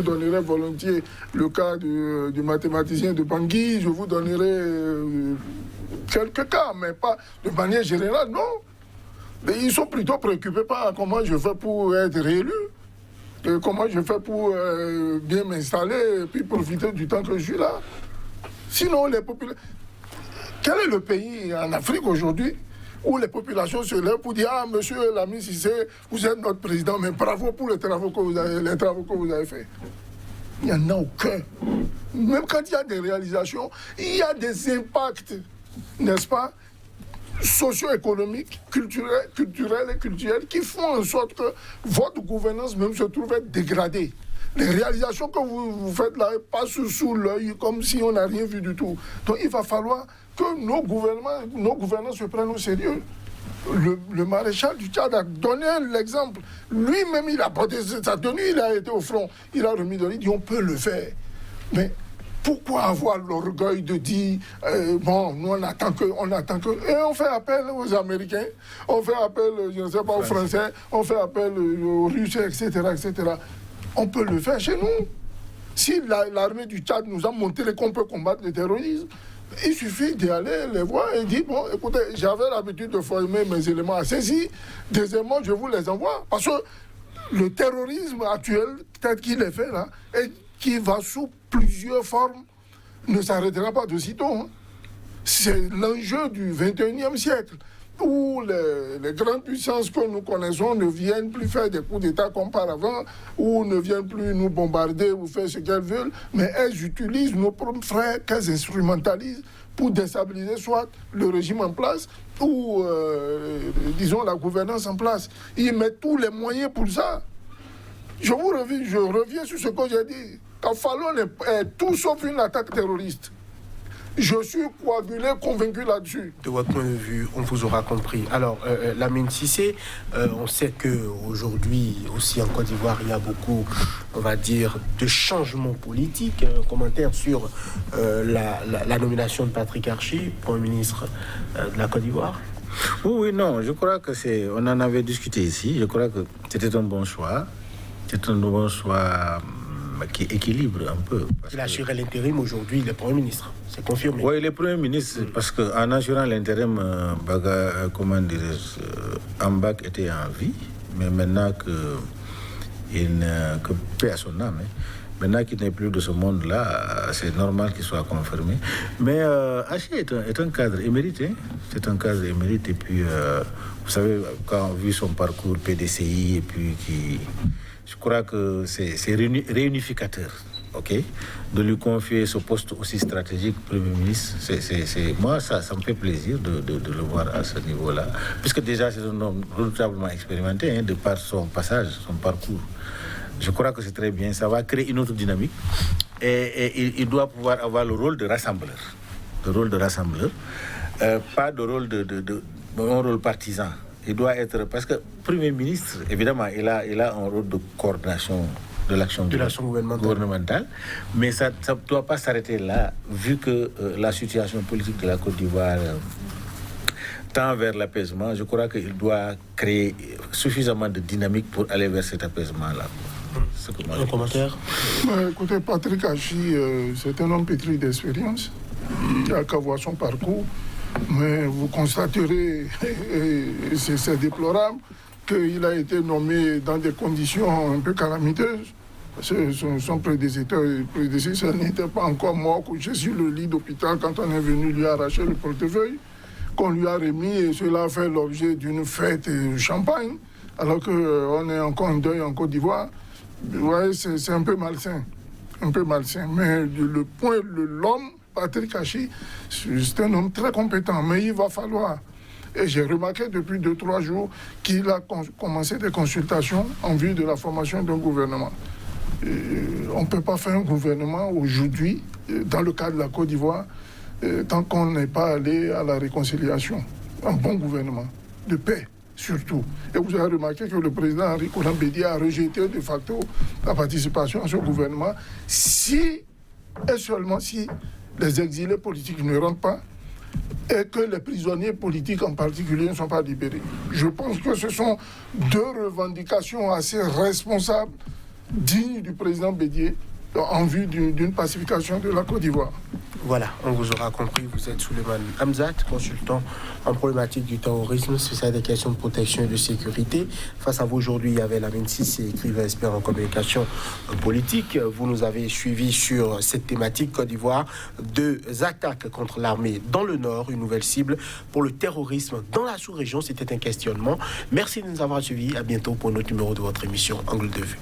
donnerai volontiers le cas du mathématicien de Bangui, je vous donnerai quelques cas, mais pas de manière générale, non. Mais ils sont plutôt préoccupés par comment je fais pour être réélu, comment je fais pour bien m'installer et puis profiter du temps que je suis là. Sinon, les populations... Quel est le pays en Afrique aujourd'hui où les populations se lèvent pour dire « Ah, monsieur Lamine Cissé, vous êtes notre président, mais bravo pour les travaux que vous avez faits. » Il n'y en a aucun. Même quand il y a des réalisations, il y a des impacts, n'est-ce pas, socio-économiques, culturels et culturels qui font en sorte que votre gouvernance même se trouve être dégradée. Les réalisations que vous faites là passent sous l'œil comme si on n'a rien vu du tout. Donc il va falloir que nos gouvernants se prennent au sérieux. Le maréchal du Tchad a donné l'exemple. Lui-même, il a porté sa tenue, il a été au front, il a remis de l'île, il dit on peut le faire. Mais pourquoi avoir l'orgueil de dire bon, nous on attend que... Et on fait appel aux Américains, on fait appel, je ne sais pas, aux Français, on fait appel aux Russes, etc., etc. On peut le faire chez nous. Si l'armée du Tchad nous a montré qu'on peut combattre le terrorisme, il suffit d'y aller les voir et dire, bon, écoutez, j'avais l'habitude de former mes éléments à ceci, deuxièmement, je vous les envoie. Parce que le terrorisme actuel, peut-être qu'il est fait là, et qui va sous plusieurs formes, ne s'arrêtera pas de sitôt. Hein. C'est l'enjeu du 21e siècle. où les grandes puissances que nous connaissons ne viennent plus faire des coups d'État comme par avant, ou ne viennent plus nous bombarder ou faire ce qu'elles veulent, mais elles utilisent nos propres frères qu'elles instrumentalisent pour déstabiliser soit le régime en place ou, disons, la gouvernance en place. Ils mettent tous les moyens pour ça. Je reviens sur ce que j'ai dit. Kafalo est tout sauf une attaque terroriste. Je suis coagulé, convaincu là-dessus. De votre point de vue, on vous aura compris. Alors, Lamine Cissé, on sait qu'aujourd'hui, aussi en Côte d'Ivoire, il y a beaucoup, on va dire, de changements politiques. Un commentaire sur la nomination de Patrick Archi, Premier ministre de la Côte d'Ivoire. Oui, non, je crois que on en avait discuté ici. Je crois que c'était un bon choix. C'est un bon choix qui équilibre un peu. Il a assuré l'intérim aujourd'hui, le Premier ministre. C'est confirmé. Oui, le Premier ministre, parce qu'en assurant l'intérim, Ambak était en vie, mais maintenant que paix à son âme, maintenant qu'il n'est plus de ce monde-là, c'est normal qu'il soit confirmé. Mais Haché est un cadre émérite. C'est un cadre émérite. Et puis, vous savez, quand on a vu son parcours PDCI, et puis je crois que c'est réunificateur, ok, de lui confier ce poste aussi stratégique, Premier ministre. Moi, ça me fait plaisir de le voir à ce niveau-là, puisque déjà c'est un homme redoutablement expérimenté, de par son passage, son parcours. Je crois que c'est très bien, ça va créer une autre dynamique, et il doit pouvoir avoir le rôle de rassembleur, pas de rôle un rôle partisan. Il doit être, parce que Premier ministre, évidemment, il a un rôle de coordination de l'action gouvernementale, mais ça ne doit pas s'arrêter là, vu que la situation politique de la Côte d'Ivoire tend vers l'apaisement. Je crois qu'il doit créer suffisamment de dynamique pour aller vers cet apaisement-là. Un commentaire? Écoutez, Patrick Archi, c'est un homme pétri d'expérience. Il n'a qu'à voir son parcours. Mais vous constaterez, et c'est déplorable, qu'il a été nommé dans des conditions un peu calamiteuses. Parce que son prédécesseur n'était pas encore mort, couché sur le lit d'hôpital quand on est venu lui arracher le portefeuille, qu'on lui a remis, et cela a fait l'objet d'une fête champagne, alors qu'on est encore en deuil en Côte d'Ivoire. Ouais, c'est un peu malsain. Mais l'homme, Patrick Archi, c'est un homme très compétent, mais il va falloir. Et j'ai remarqué depuis 2-3 jours qu'il a commencé des consultations en vue de la formation d'un gouvernement. On ne peut pas faire un gouvernement aujourd'hui, dans le cas de la Côte d'Ivoire, tant qu'on n'est pas allé à la réconciliation. Un bon gouvernement, de paix surtout. Et vous avez remarqué que le président Henri Konan Bédié a rejeté de facto la participation à ce gouvernement si et seulement si les exilés politiques ne rentrent pas et que les prisonniers politiques en particulier ne sont pas libérés. Je pense que ce sont deux revendications assez responsables, dignes du président Bédié, en vue d'une pacification de la Côte d'Ivoire. Voilà, on vous aura compris, vous êtes Souleymane Hamzat, consultant en problématique du terrorisme, spécial des questions de protection et de sécurité. Face à vous aujourd'hui, il y avait Lamine Cissé, écrivain expert en communication politique. Vous nous avez suivis sur cette thématique Côte d'Ivoire, 2 attaques contre l'armée dans le nord, une nouvelle cible pour le terrorisme dans la sous-région. C'était un questionnement. Merci de nous avoir suivis. À bientôt pour un autre numéro de votre émission Angle de vue.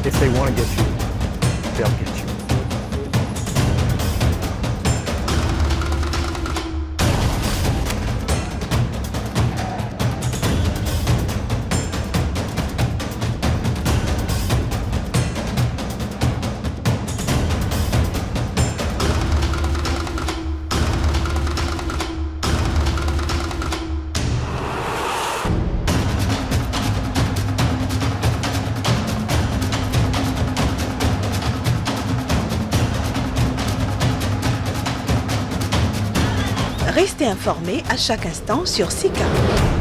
If they want to get you, they'll get you. Restez informés à chaque instant sur SICA.